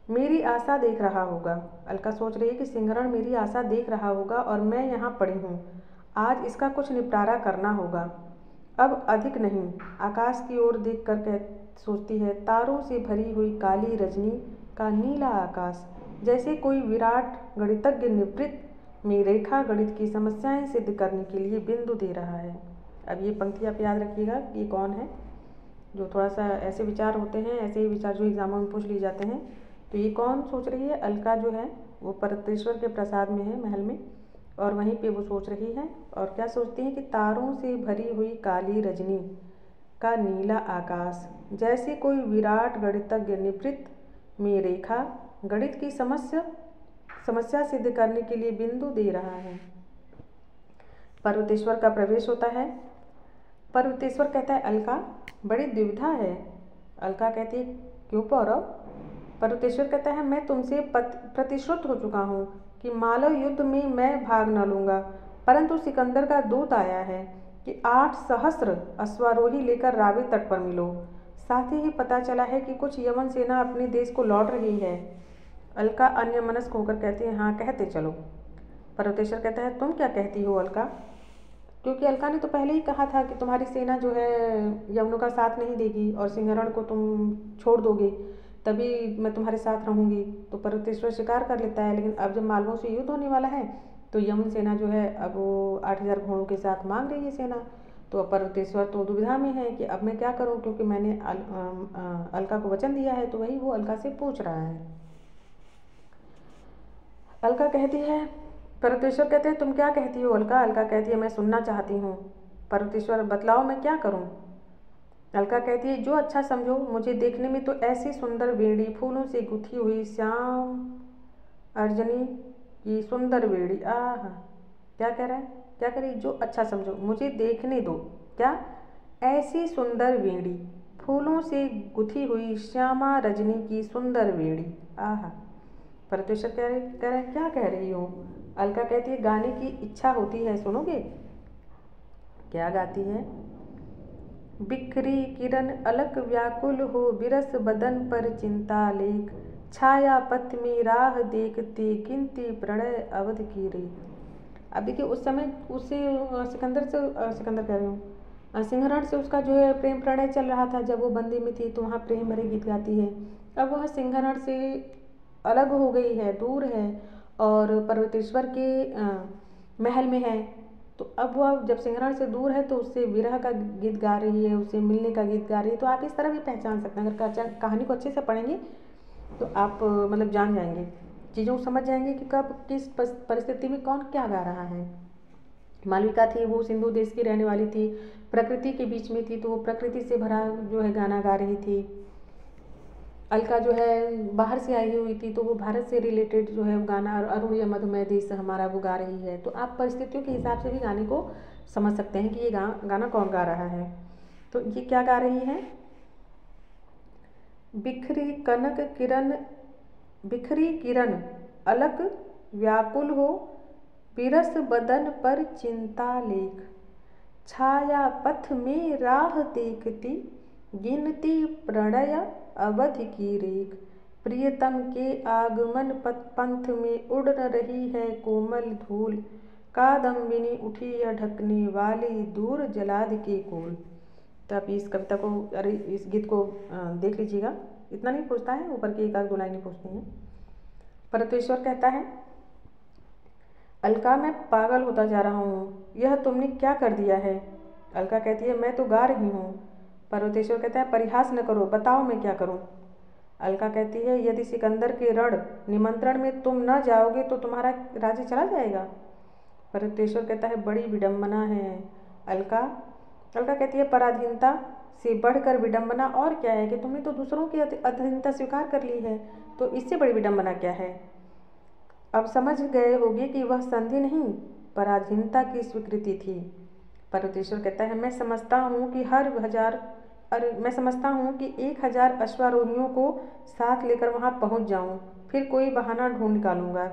मेरी आशा देख रहा होगा। अलका सोच रही है कि सिंहरण मेरी आशा देख रहा होगा और मैं यहाँ पड़ी हूँ। आज इसका कुछ निपटारा करना होगा। अब अधिक नहीं। आकाश की ओर देखकर सोचती है तारों से भरी हुई काली रजनी का नीला आकाश जैसे कोई विराट गणितज्ञ निवृत्त में रेखा गणित की समस्याएं सिद्ध करने के लिए बिंदु दे रहा है। अब ये पंक्ति आप याद रखिएगा ये कौन है। जो थोड़ा सा ऐसे विचार होते हैं, ऐसे ही विचार जो एग्जामों में पूछ लिए जाते हैं। तो ये कौन सोच रही है? अलका जो है वो पर्वतेश्वर के प्रसाद में है, महल में, और वहीं पे वो सोच रही है। और क्या सोचती है कि तारों से भरी हुई काली रजनी का नीला आकाश जैसे कोई विराट गणितज्ञ निवृत्त में रेखा गणित की समस्या सिद्ध करने के लिए बिंदु दे रहा है। पर्वतेश्वर का प्रवेश होता है। पर्वतेश्वर कहता है अलका बड़ी दुविधा है। अलका कहती है क्यों पौरव? पर्वतेश्वर कहता है मैं तुमसे प्रतिश्रुत हो चुका हूँ कि मालव युद्ध में मैं भाग न लूँगा, परंतु सिकंदर का दूत आया है कि 8 सहस्त्र अश्वारोही लेकर रावी तट पर मिलो। साथ ही पता चला है कि कुछ यवन सेना अपने देश को लौट रही है। अलका अन्यमनस्क होकर कहती है हाँ कहते चलो। पर्वतेश्वर कहता है तुम क्या कहती हो अलका? क्योंकि अलका ने तो पहले ही कहा था कि तुम्हारी सेना जो है यवनों का साथ नहीं देगी और सिंहरण को तुम छोड़ दोगे। तभी मैं तुम्हारे साथ रहूँगी। तो पर्वतेश्वर स्वीकार कर लेता है। लेकिन अब जब मालवों से युद्ध होने वाला है तो यमन सेना जो है अब वो 8,000 घोड़ों के साथ मांग रही है सेना। तो अब पर्वतेश्वर तो दुविधा में है कि अब मैं क्या करूं, क्योंकि मैंने अलका को वचन दिया है। तो वही वो अलका से पूछ रहा है। अलका कहती है, पर्वतेश्वर कहते हैं तुम क्या कहती हो अलका? अलका कहती है मैं सुनना चाहती हूँ। पर्वतेश्वर बतलाओ मैं क्या करूँ? अलका कहती है जो अच्छा समझो। मुझे देखने में तो ऐसी सुंदर बेड़ी, फूलों से गुथी हुई श्याम अर्जनी की सुंदर बेड़ी। आह, क्या कह रहा है, क्या कह रही? जो अच्छा समझो, मुझे देखने दो। क्या? ऐसी सुंदर बेड़ी, फूलों से गुथी हुई श्यामा रजनी की सुंदर बेड़ी। आह। परमेश्वर कह रहे क्या कह रही हो? अलका कहती है गाने की इच्छा होती है, सुनोगे? क्या गाती है? बिखरी किरण अलक व्याकुल हो, बिरस बदन पर चिंता लेख, छाया पथ में राह देखते गिनती प्रणय अवध की रे। अब देखिए उस समय उसे सिकंदर कह रही हूँ, सिंहरण से उसका जो है प्रेम प्रणय चल रहा था जब वो बंदी में थी, तो वहाँ प्रेम भरे गीत गाती है। अब वह सिंहरण से अलग हो गई है, दूर है और पर्वतेश्वर के महल में है। तो अब वह जब सिंहरण से दूर है तो उससे विरह का गीत गा रही है, उससे मिलने का गीत गा रही है। तो आप इस तरह भी पहचान सकते हैं, अगर कहानी को अच्छे से पढ़ेंगे तो आप मतलब जान जाएंगे, चीज़ों को समझ जाएंगे कि कब किस परिस्थिति में कौन क्या गा रहा है। मालविका थी, वो सिंधु देश की रहने वाली थी, प्रकृति के बीच में थी, तो वो प्रकृति से भरा जो है गाना गा रही थी। अलका जो है बाहर से आई हुई थी, तो वो भारत से रिलेटेड जो है गाना अरुण या मधुमय देश हमारा वो गा रही है। तो आप परिस्थितियों के हिसाब से भी गाने को समझ सकते हैं कि ये गाना कौन गा रहा है। तो ये क्या गा रही है? बिखरी किरण अलक व्याकुल हो, बिरस बदन पर चिंता लेख, छाया पथ में राह देखती गिनती प्रणय अवध की रेख, प्रियतम के आगमन पंथ में उड़ रही है कोमल धूल, कादम्बिनी उठी है ढकने वाली दूर जलाद के कोल। तो आप इस कविता को, अरे इस गीत को देख लीजिएगा। इतना नहीं पूछता है, ऊपर की एक आध दो लाइनें पूछती हैं। परमेश्वर कहता है अलका मैं पागल होता जा रहा हूँ, यह तुमने क्या कर दिया है? अलका कहती है मैं तो गा रही हूँ। पर्वतेश्वर कहता है परिहास न करो, बताओ मैं क्या करूँ? अलका कहती है यदि सिकंदर के रण निमंत्रण में तुम न जाओगे तो तुम्हारा राज्य चला जाएगा। पर्वतेश्वर कहता है बड़ी विडम्बना है अलका। अलका कहती है पराधीनता से बढ़कर विडम्बना और क्या है, कि तुमने तो दूसरों की अधीनता स्वीकार कर ली है, तो इससे बड़ी विडम्बना क्या है? अब समझ गए होगे कि वह संधि नहीं पराधीनता की स्वीकृति थी। पर्वतेश्वर कहता है मैं समझता हूँ कि 1,000 अश्वारोहियों को साथ लेकर वहाँ पहुँच जाऊँ, फिर कोई बहाना ढूंढ निकालूंगा।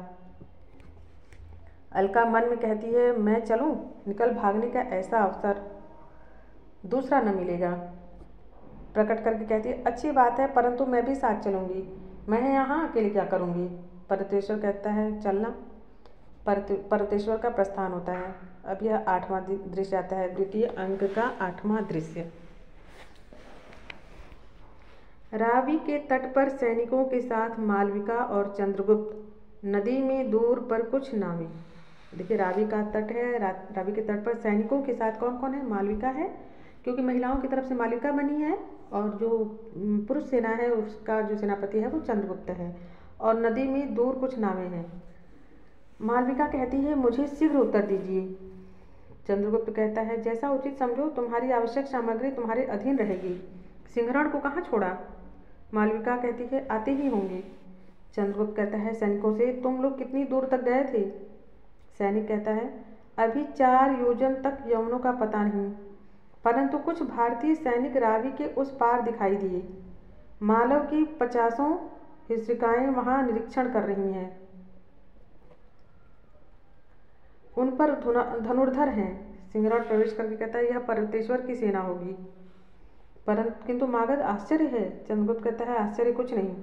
अलका मन में कहती है मैं चलूँ, निकल भागने का ऐसा अवसर दूसरा न मिलेगा। प्रकट करके कहती है अच्छी बात है, परंतु मैं भी साथ चलूँगी, मैं यहाँ अकेले क्या करूँगी? पर्वतेश्वर कहता है चलना। पर्वतेश्वर का प्रस्थान होता है। अब यह 8वां दृश्य आता है, द्वितीय अंक का 8वां दृश्य। रावी के तट पर सैनिकों के साथ मालविका और चंद्रगुप्त, नदी में दूर पर कुछ नावें। देखिए रावी का तट है, रावी के तट पर सैनिकों के साथ कौन कौन है? मालविका है, क्योंकि महिलाओं की तरफ से मालविका बनी है, और जो पुरुष सेना है उसका जो सेनापति है वो चंद्रगुप्त है। और नदी में दूर कुछ नावें हैं। मालविका कहती है मुझे शीघ्र उत्तर दीजिए। चंद्रगुप्त कहता है जैसा उचित समझो, तुम्हारी आवश्यक सामग्री तुम्हारे अधीन रहेगी। सिंहरण को कहाँ छोड़ा? मालविका कहती है आते ही होंगे। चंद्रगुप्त कहता है सैनिकों से तुम लोग कितनी दूर तक गए थे? सैनिक कहता है अभी 4 योजन तक यवनों का पता नहीं, परंतु कुछ भारतीय सैनिक रावी के उस पार दिखाई दिए। मालव की 50 हिस्ट्रिकाएँ वहाँ निरीक्षण कर रही हैं, उन पर धनुर्धर हैं। सिंहरण प्रवेश करके कहता है यह पर्वतेश्वर की सेना होगी। परंतु किंतु मागध आश्चर्य है। चंद्रगुप्त कहता है आश्चर्य कुछ नहीं,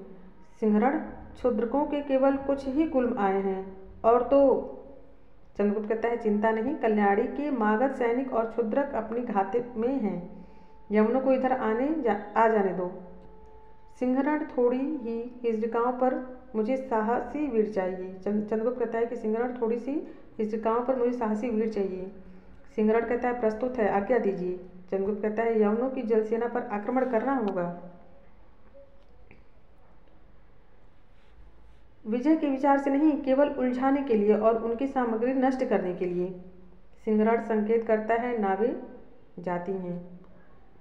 सिंहरण क्षुद्रकों के केवल कुछ ही कुल आए हैं, और तो चंद्रगुप्त कहता है चिंता नहीं, कल्याणी के मागध सैनिक और क्षुद्रक अपनी घात में हैं, यवनों को इधर आ जाने दो। सिंहरण थोड़ी ही हिजकाओं पर मुझे साहसी वीर चाहिए। चंद्रगुप्त कहता है कि सिंहरण थोड़ी सी हिजकाओं पर मुझे साहसी वीर चाहिए। सिंहरण कहता है प्रस्तुत है, आज्ञा दीजिए। चंद्रगुप्त कहता है यवनों की जलसेना पर आक्रमण करना होगा। विजय के विचार से नहीं, केवल उलझाने के लिए और उनकी सामग्री नष्ट करने के लिए। सिंहरण संकेत करता है नावें जाती हैं।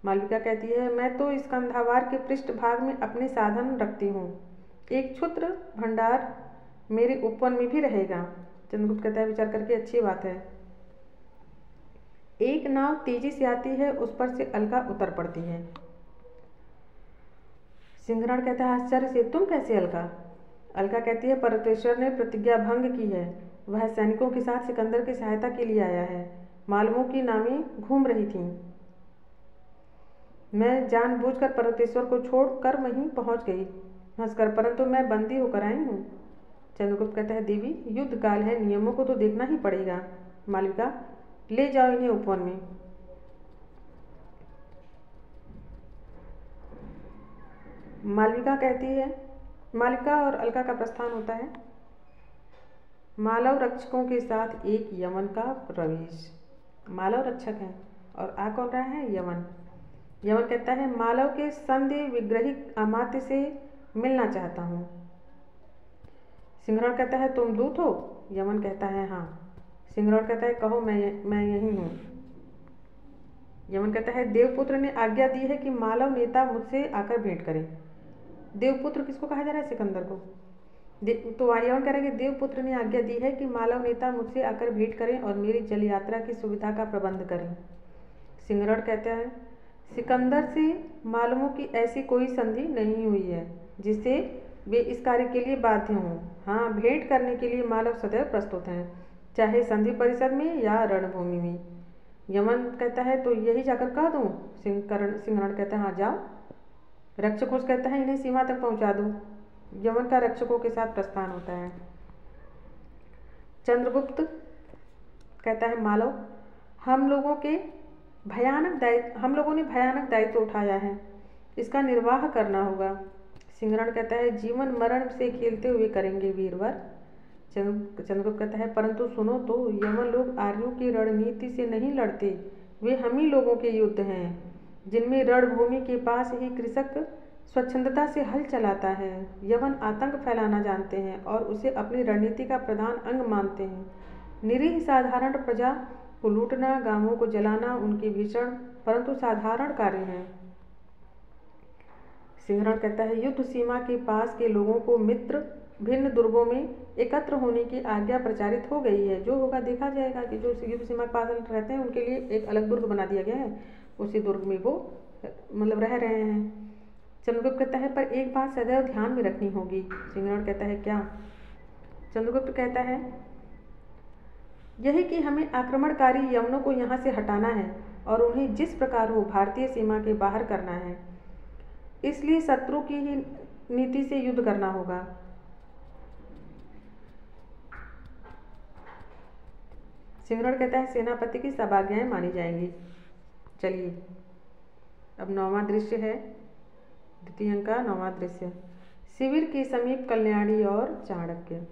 मालविका कहती है मैं तो इस कंधावार के पृष्ठभाग में अपने साधन रखती हूँ, एक क्षुद्र भंडार मेरे उपवन में भी रहेगा। चंद्रगुप्त कहता है विचार करके अच्छी बात है। एक नाव तेजी से आती है, उस पर से अलका उतर पड़ती है। सिंहरण कहता है आश्चर्य से, तुम कैसे अलका? अलका कहती है परमेश्वर ने प्रतिज्ञा भंग की है, वह सैनिकों के साथ सिकंदर की सहायता के लिए आया है। मालवों की नावें घूम रही थीं, मैं जानबूझकर परमेश्वर को छोड़कर वहीं पहुंच गई हंसकर, परंतु मैं बंदी होकर आई हूँ। चंद्रगुप्त कहता है देवी युद्ध काल है, नियमों को तो देखना ही पड़ेगा। मालविका ले जाओ इन्हें उपवन में। मालविका कहती है, मालविका और अलका का प्रस्थान होता है। मालव रक्षकों के साथ एक यमन का प्रवेश। मालव रक्षक है और आ कौन रहा है? यमन। यमन कहता है मालव के संधि विग्रही अमात्य से मिलना चाहता हूँ। सिंहरण कहता है तुम दूत हो? यमन कहता है हाँ। सिंहरण कहता है कहो मैं यही हूँ। यमन कहता है देवपुत्र ने आज्ञा दी है कि मालव नेता मुझसे आकर भेंट करें। देवपुत्र किसको कहा जा रहा है? सिकंदर को। तो यमन कह रहा है कि देवपुत्र ने आज्ञा दी है कि मालव नेता मुझसे आकर भेंट करें और मेरी जल यात्रा की सुविधा का प्रबंध करें। सिंहरण कहता है सिकंदर से मालवों की ऐसी कोई संधि नहीं हुई है जिससे वे इस कार्य के लिए बाध्य हों। हाँ, भेंट करने के लिए मालव सदैव प्रस्तुत हैं, चाहे संधि परिषद में या रणभूमि में। यमन कहता है तो यही जाकर कह दूँ? सिंहरण कहता है हाँ जाओ। रक्षकों से कहता है इन्हें सीमा तक पहुँचा दो। यमन का रक्षकों के साथ प्रस्थान होता है। चंद्रगुप्त कहता है मालव हम लोगों ने भयानक दायित्व उठाया है, इसका निर्वाह करना होगा। सिंहरण कहता है जीवन मरण से खेलते हुए करेंगे वीरवर। चंद्रगुप्त कहता है परंतु सुनो तो, यमन लोग आर्यों की रणनीति से नहीं लड़ते, वे हम ही लोगों के युद्ध हैं, जिनमें रणभूमि के पास ही कृषक स्वच्छंदता से हल चलाता है। यमन आतंक फैलाना जानते हैं और उसे अपनी रणनीति का प्रधान अंग मानते हैं। निरीह साधारण प्रजा को लूटना, गांवों को जलाना उनकी भीषण परंतु साधारण कार्य है। सिंहरण कहता है युद्ध सीमा के पास के लोगों को मित्र भिन्न दुर्गों में एकत्र होने की आज्ञा प्रचारित हो गई है। जो होगा देखा जाएगा कि जो युद्ध सीमा के पास रहते हैं उनके लिए एक अलग दुर्ग बना दिया गया है, उसी दुर्ग में वो रह रहे हैं। चंद्रगुप्त कहता है पर एक बात सदैव ध्यान में रखनी होगी। सिंहरण कहता है क्या? चंद्रगुप्त कहता है यही कि हमें आक्रमणकारी यवनों को यहाँ से हटाना है और उन्हें जिस प्रकार हो भारतीय सीमा के बाहर करना है, इसलिए शत्रु की ही नीति से युद्ध करना होगा। सिंहरण कहता है सेनापति की सब आज्ञाएं मानी जाएंगी। चलिए अब 9वां दृश्य है, द्वितीय अंक का 9वां दृश्य। शिविर के समीप कल्याणी और चाणक्य।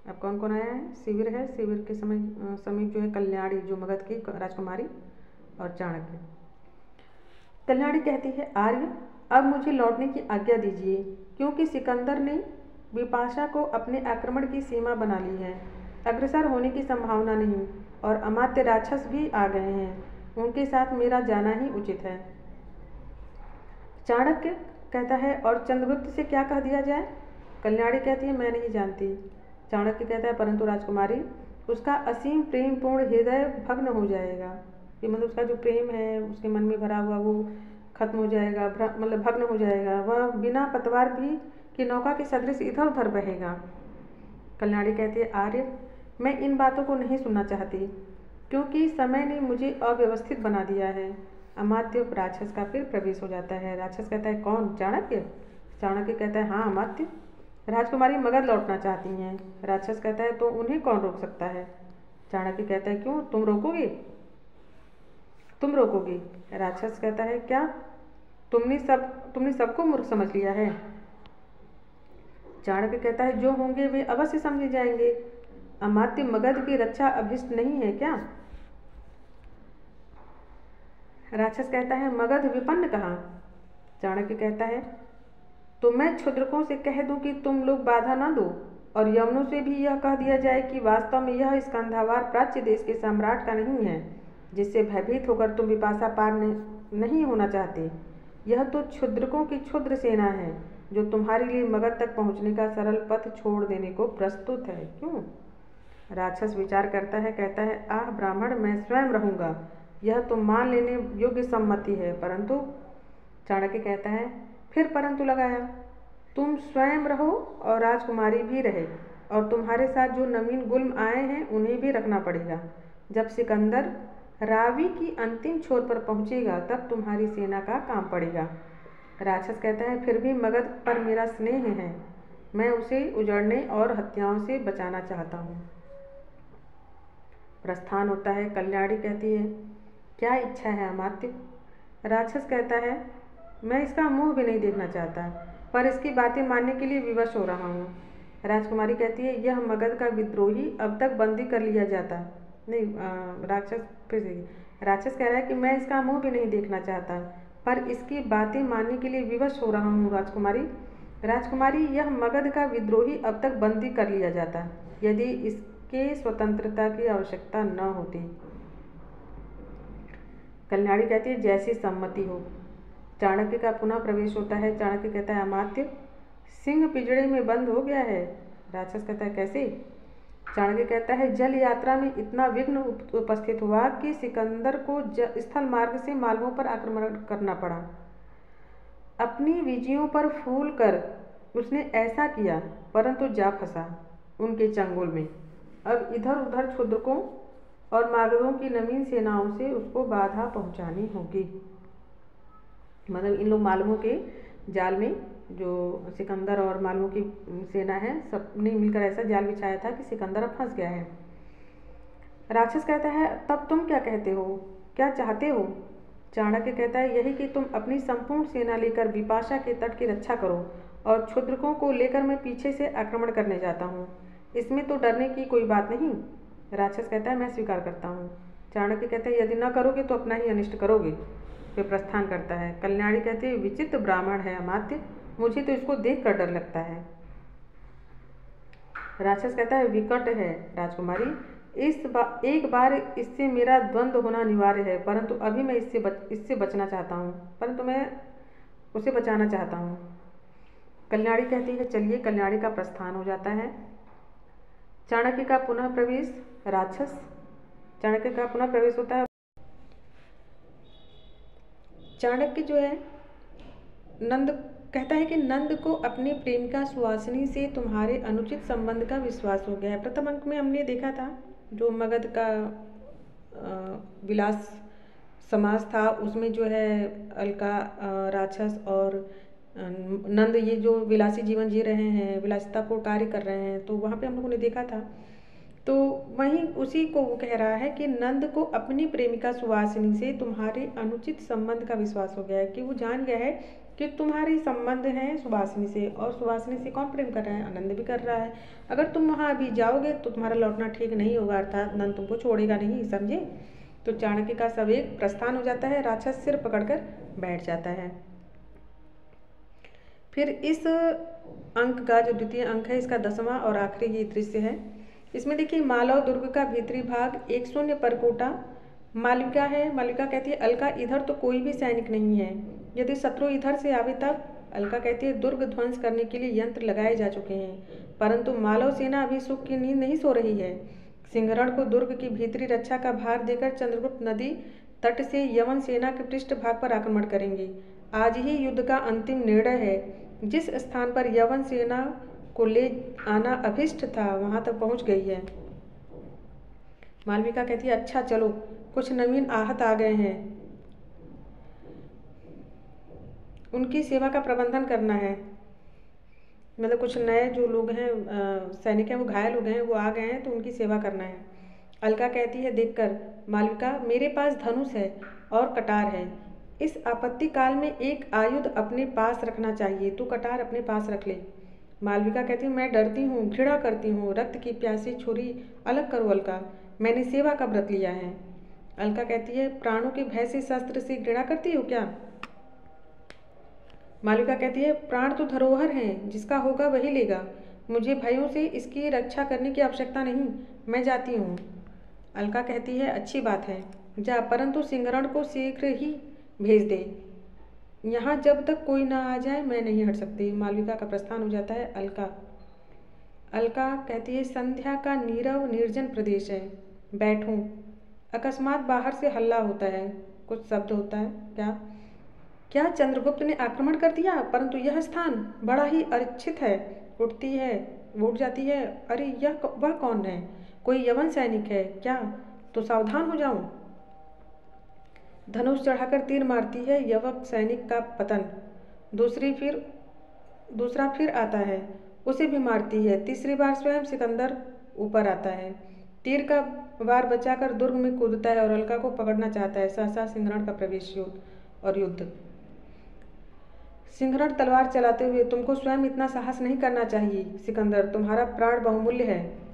अब कौन कौन आया है? शिविर है, शिविर के समीप जो है कल्याणी जो मगध की राजकुमारी और चाणक्य। कल्याणी कहती है आर्य अब मुझे लौटने की आज्ञा दीजिए, क्योंकि सिकंदर ने विपाशा को अपने आक्रमण की सीमा बना ली है। अग्रसर होने की संभावना नहीं और अमात्य राक्षस भी आ गए हैं, उनके साथ मेरा जाना ही उचित है। चाणक्य कहता है और चंद्रगुप्त से क्या कह दिया जाए? कल्याणी कहती है मैं नहीं जानती। चाणक्य कहता है परंतु राजकुमारी उसका असीम प्रेम पूर्ण हृदय भग्न हो जाएगा, कि मतलब उसका जो प्रेम है उसके मन में भरा हुआ वो खत्म हो जाएगा, भग्न हो जाएगा, वह बिना पतवार भी की नौका के सदृश इधर उधर बहेगा। कल्याणी कहती है आर्य मैं इन बातों को नहीं सुनना चाहती, क्योंकि समय ने मुझे अव्यवस्थित बना दिया है। अमात्य राक्षस का फिर प्रवेश हो जाता है। राक्षस कहता है कौन? चाणक्य। चाणक्य कहता है हाँ अमात्य, राजकुमारी मगध लौटना चाहती हैं। राक्षस कहता है तो उन्हें कौन रोक सकता है? चाणक्य कहता है क्यों, तुम रोकोगे? तुम रोकोगे? राक्षस कहता है क्या? तुमने सबको मूर्ख समझ लिया है। चाणक्य कहता है जो होंगे वे अवश्य समझे जाएंगे। अमात्य मगध की रक्षा अभिष्ट नहीं है क्या? राक्षस कहता है मगध विपन्न कहाँ? चाणक्य कहता है तो मैं क्षुद्रकों से कह दूं कि तुम लोग बाधा न दो, और यवनों से भी यह कह दिया जाए कि वास्तव में यह स्कंधावार प्राच्य देश के सम्राट का नहीं है, जिससे भयभीत होकर तुम विपाशा पार नहीं होना चाहते। यह तो क्षुद्रकों की क्षुद्र सेना है जो तुम्हारे लिए मगध तक पहुंचने का सरल पथ छोड़ देने को प्रस्तुत है। क्यों? राक्षस विचार करता है, कहता है आह ब्राह्मण, मैं स्वयं रहूंगा। यह तो मान लेने योग्य सम्मति है, परंतु चाणक्य कहता है फिर परंतु लगाया, तुम स्वयं रहो और राजकुमारी भी रहे, और तुम्हारे साथ जो नवीन गुल्म आए हैं उन्हें भी रखना पड़ेगा। जब सिकंदर रावी की अंतिम छोर पर पहुंचेगा तब तुम्हारी सेना का काम पड़ेगा। राक्षस कहता है फिर भी मगध पर मेरा स्नेह है, मैं उसे उजड़ने और हत्याओं से बचाना चाहता हूँ। प्रस्थान होता है। कल्याणी कहती है क्या इच्छा है अमात्य? राक्षस कहता है मैं इसका मुंह भी नहीं देखना चाहता, पर इसकी बातें मानने के लिए विवश हो रहा हूँ। राजकुमारी कहती है यह मगध का विद्रोही अब तक बंदी कर लिया जाता नहीं। राक्षस कह रहा है कि मैं इसका मुंह भी नहीं देखना चाहता, पर इसकी बातें मानने के लिए विवश हो रहा हूँ। राजकुमारी यह मगध का विद्रोही अब तक बंदी कर लिया जाता यदि इसके स्वतंत्रता की आवश्यकता न होती। कल्याणी कहती है जैसी सम्मति हो। चाणक्य का पुनः प्रवेश होता है। चाणक्य कहता है अमात्य, सिंह पिंजड़े में बंद हो गया है। राक्षस कहता है कैसे? चाणक्य कहता है जल यात्रा में इतना विघ्न उपस्थित हुआ कि सिकंदर को स्थल मार्ग से मालवों पर आक्रमण करना पड़ा। अपनी विजयों पर फूल कर उसने ऐसा किया, परंतु जा फंसा उनके चंगुल में। अब इधर उधर क्षुद्रकों और मागधों की नवीन सेनाओं से उसको बाधा पहुंचानी होगी। मतलब इन लोग मालवों के जाल में, जो सिकंदर और मालवों की सेना है, सबने मिलकर ऐसा जाल बिछाया था कि सिकंदर अब फंस गया है। राक्षस कहता है तब तुम क्या कहते हो, क्या चाहते हो? चाणक्य कहता है यही कि तुम अपनी संपूर्ण सेना लेकर विपाशा के तट की रक्षा करो, और क्षुद्रकों को लेकर मैं पीछे से आक्रमण करने जाता हूँ। इसमें तो डरने की कोई बात नहीं। राक्षस कहता है मैं स्वीकार करता हूँ। चाणक्य कहता है यदि न करोगे तो अपना ही अनिष्ट करोगे। वे प्रस्थान करता है। कल्याणी कहती है विचित्र ब्राह्मण है अमात्य, मुझे तो इसको देख कर डर लगता है। राक्षस कहता है विकट है राजकुमारी, एक बार इससे मेरा द्वंद्व होना अनिवार्य है, परंतु अभी मैं इससे बचना चाहता हूँ, परंतु मैं उसे बचाना चाहता हूँ। कल्याणी कहती है चलिए। कल्याणी का प्रस्थान हो जाता है। चाणक्य का पुनः प्रवेश। चाणक्य का पुनः प्रवेश होता है। चाणक्य जो है नंद कहता है कि नंद को अपनी प्रेमिका सुवासिनी से तुम्हारे अनुचित संबंध का विश्वास हो गया है। प्रथम अंक में हमने देखा था जो मगध का विलास समाज था, उसमें जो है अलका, राक्षस और नंद ये जो विलासी जीवन जी रहे हैं, विलासिता को कार्य कर रहे हैं, तो वहाँ पे हम लोगों ने देखा था। तो वहीं उसी को वो कह रहा है कि नंद को अपनी प्रेमिका सुवासिनी से तुम्हारे अनुचित संबंध का विश्वास हो गया है, कि वो जान गया है कि तुम्हारे संबंध हैं सुवासिनी से, और सुवासिनी से कौन प्रेम कर रहा है? आनंद भी कर रहा है। अगर तुम वहाँ अभी जाओगे तो तुम्हारा लौटना ठीक नहीं होगा, अर्थात नंद तुमको छोड़ेगा नहीं, समझे? तो चाणक्य का सवेग प्रस्थान हो जाता है। राक्षस सिर पकड़कर बैठ जाता है। फिर इस अंक का जो द्वितीय अंक है, इसका 10वां और आखिरी ये दृश्य है। इसमें देखिए मालव दुर्ग का भीतरी भाग एक शून्य परकोटा मालविका है। मालविका कहती है अलका इधर तो कोई भी सैनिक नहीं है, यदि शत्रु इधर से आवे तब। अलका कहती है दुर्ग ध्वंस करने के लिए यंत्र लगाए जा चुके हैं, परंतु मालव सेना अभी सुख की नींद नहीं सो रही है। सिंहरण को दुर्ग की भीतरी रक्षा का भार देकर चंद्रगुप्त नदी तट से यवन सेना के पृष्ठ भाग पर आक्रमण करेंगे। आज ही युद्ध का अंतिम निर्णय है। जिस स्थान पर यवन सेना को ले आना अभिष्ट था वहां तक पहुंच गई है। मालविका कहती है अच्छा चलो, कुछ नवीन आहत आ गए हैं, उनकी सेवा का प्रबंधन करना है। मतलब कुछ नए जो लोग हैं, सैनिक हैं, वो घायल हो गए हैं, वो आ गए हैं, तो उनकी सेवा करना है। अलका कहती है देखकर मालविका मेरे पास धनुष है और कटार है, इस आपत्ति काल में एक आयुध अपने पास रखना चाहिए, तू कटार अपने पास रख ले। मालविका कहती है मैं डरती हूँ, घृणा करती हूँ, रक्त की प्यासी छुरी अलग करो अलका, मैंने सेवा का व्रत लिया है। अलका कहती है प्राणों के भय से शस्त्र से घृणा करती हो क्या? मालविका कहती है प्राण तो धरोहर हैं, जिसका होगा वही लेगा, मुझे भयों से इसकी रक्षा करने की आवश्यकता नहीं, मैं जाती हूँ। अलका कहती है अच्छी बात है, जा, परंतु सिंहरण को शीघ्र ही भेज दे, यहाँ जब तक कोई ना आ जाए मैं नहीं हट सकती। मालविका का प्रस्थान हो जाता है। अलका कहती है संध्या का नीरव निर्जन प्रदेश है, बैठूं। अकस्मात बाहर से हल्ला होता है, कुछ शब्द होता है। क्या चंद्रगुप्त ने आक्रमण कर दिया? परंतु यह स्थान बड़ा ही अरक्षित है। उठ जाती है, अरे वह कौन है? कोई यवन सैनिक है क्या? तो सावधान हो जाऊं। धनुष चढ़ाकर तीर मारती है, यवक सैनिक का पतन। दूसरा फिर आता है, उसे भी मारती है। तीसरी बार स्वयं सिकंदर ऊपर आता है, तीर का वार बचाकर दुर्ग में कूदता है और अलका को पकड़ना चाहता है। सहसा सिंहरण का प्रवेश और युद्ध। सिंहरण तलवार चलाते हुए तुमको स्वयं इतना साहस नहीं करना चाहिए सिकंदर, तुम्हारा प्राण बहुमूल्य है।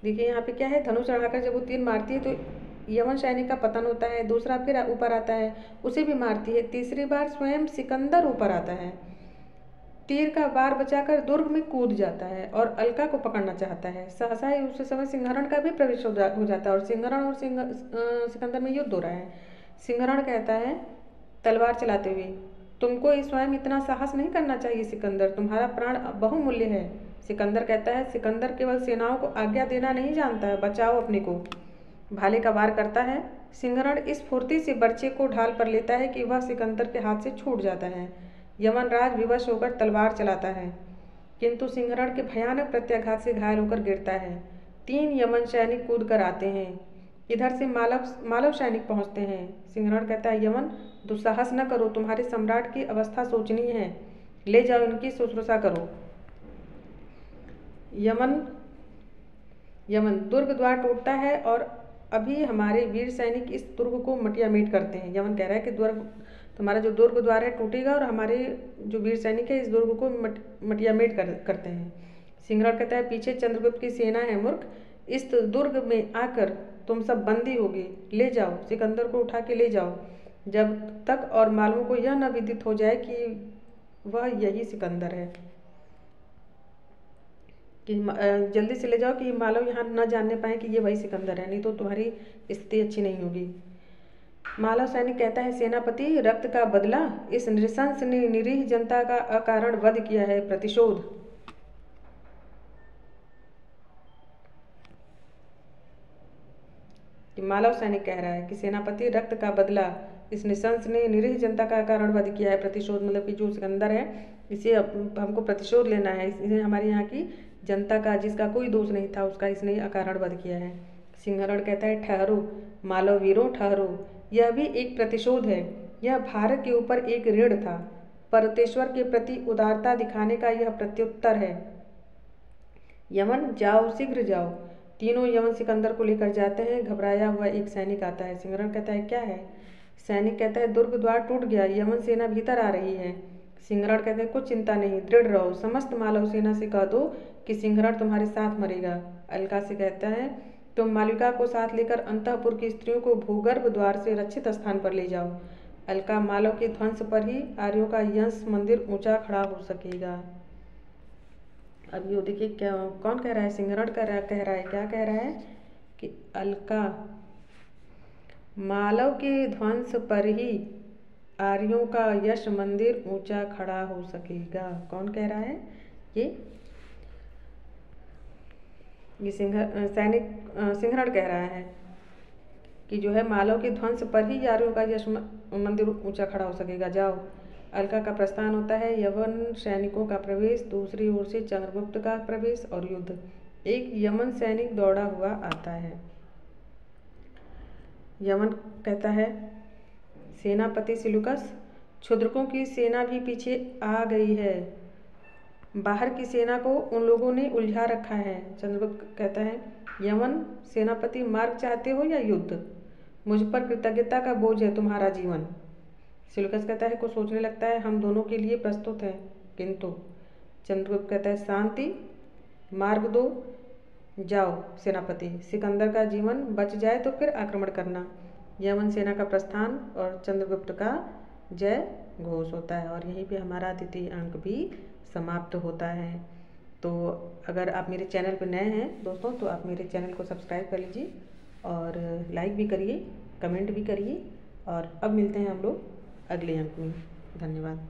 देखिए यहाँ पे क्या है, धनुष चढ़ाकर जब वो तीर मारती है तो यवन सैनिक का पतन होता है। दूसरा फिर ऊपर आता है, उसे भी मारती है। तीसरी बार स्वयं सिकंदर ऊपर आता है, तीर का वार बचाकर दुर्ग में कूद जाता है और अलका को पकड़ना चाहता है। सहसा ही उस समय सिंहरण का भी प्रवेश हो जाता है और सिंहरण और सिकंदर में युद्ध हो रहा है। सिंहरण कहता है तलवार चलाते हुए तुमको स्वयं इतना साहस नहीं करना चाहिए सिकंदर, तुम्हारा प्राण बहुमूल्य है। सिकंदर कहता है सिकंदर केवल सेनाओं को आज्ञा देना नहीं जानता है, बचाओ अपने को। भाले का वार करता है। सिंहरण इस फुर्ती से बर्छे को ढाल पर लेता है कि वह सिकंदर के हाथ से छूट जाता है। यमनराज विवश होकर तलवार चलाता है, किंतु सिंहरण के भयानक प्रत्याघात से घायल होकर गिरता है। 3 यमन सैनिक कूद कर आते हैं। इधर से मालव सैनिक पहुंचते हैं। सिंहरण कहता है यमन दुस्साहस न करो, तुम्हारे सम्राट की अवस्था शोचनीय है, ले जाओ इनकी शुश्रूषा करो। यमन दुर्ग द्वार टूटता है और अभी हमारे वीर सैनिक इस दुर्ग को मटियामेट करते हैं। यमन कह रहा है कि तुम्हारा जो दुर्ग द्वार है टूटेगा और हमारे जो वीर सैनिक है इस दुर्ग को मटियामेट करते हैं। सिंहरण कहता है पीछे चंद्रगुप्त की सेना है मूर्ख, इस दुर्ग में आकर तुम सब बंदी होगी, ले जाओ सिकंदर को उठा के ले जाओ, जब तक और मालवों को यह न विदित हो जाए कि वह यही सिकंदर है, कि जल्दी से ले जाओ कि मालव यहाँ न जानने पाए कि ये वही सिकंदर है, नहीं तो तुम्हारी स्थिति अच्छी नहीं होगी। मालव सैनिक कहता है सेनापति रक्त का बदला, इस नृशंस ने निरीह जनता का अकारण वध किया है, प्रतिशोध। मालव सैनिक कह रहा है कि सेनापति रक्त का बदला, इस नृशंस ने निरीह जनता का कारण वध किया है, प्रतिशोध मतलब कि जो सिकंदर है इसे हमको प्रतिशोध लेना है, इसने हमारे यहाँ की जनता का जिसका कोई दोष नहीं था उसका इसने अकारण वध किया है। सिंहरण कहता है ठहरो मालव वीरों ठहरो, यह भी एक प्रतिशोध है, यह भारत के ऊपर एक ऋण था, परतेश्वर के प्रति उदारता दिखाने का यह प्रत्युत्तर है। यमन जाओ शीघ्र जाओ। तीनों यमन सिकंदर को लेकर जाते हैं। घबराया हुआ एक सैनिक आता है। सिंहरण कहता है क्या है? सैनिक कहता है दुर्ग द्वार टूट गया, यमन सेना भीतर आ रही है। सिंहरण कहते हैं कुछ चिंता नहीं, दृढ़ रहो, समस्त मालव सेना से कह दो कि सिंहरण तुम्हारे साथ मरेगा। अलका से कहता है तुम मालविका को साथ लेकर अंतःपुर की स्त्रियों को भूगर्भ द्वार से रक्षित स्थान पर ले जाओ। अलका मालव के ध्वंस पर ही आर्यों का यश मंदिर ऊंचा खड़ा हो सकेगा। अब ये देखिए क्या कौन कह रहा है? सिंहरण कह रहा है क्या कह रहा है कि अलका मालव के ध्वंस पर ही आर्यों का यश मंदिर ऊंचा खड़ा हो सकेगा। कौन कह रहा है? ये सिंहरण कह रहा है कि जो है मालव के ध्वंस पर ही आर्यों का यश मंदिर ऊंचा खड़ा हो सकेगा, जाओ। अलका का प्रस्थान होता है। यवन सैनिकों का प्रवेश, दूसरी ओर से चंद्रगुप्त का प्रवेश और युद्ध। एक यमन सैनिक दौड़ा हुआ आता है। यमन कहता है सेनापति सिलुकस, क्षुद्रकों की सेना भी पीछे आ गई है, बाहर की सेना को उन लोगों ने उलझा रखा है। चंद्रगुप्त कहता है यमन सेनापति मार्ग चाहते हो या युद्ध? मुझ पर कृतज्ञता का बोझ है तुम्हारा जीवन। सेल्यूकस कहता है कुछ सोचने लगता है हम दोनों के लिए प्रस्तुत हैं, किंतु चंद्रगुप्त कहता है शांति, मार्ग दो, जाओ सेनापति, सिकंदर का जीवन बच जाए तो फिर आक्रमण करना। यमन सेना का प्रस्थान और चंद्रगुप्त का जय घोष होता है और यहीं पे हमारा द्वितीय अंक भी समाप्त होता है। तो अगर आप मेरे चैनल पर नए हैं दोस्तों तो आप मेरे चैनल को सब्सक्राइब कर लीजिए और लाइक भी करिए, कमेंट भी करिए और अब मिलते हैं हम लोग अगले अंक में। धन्यवाद।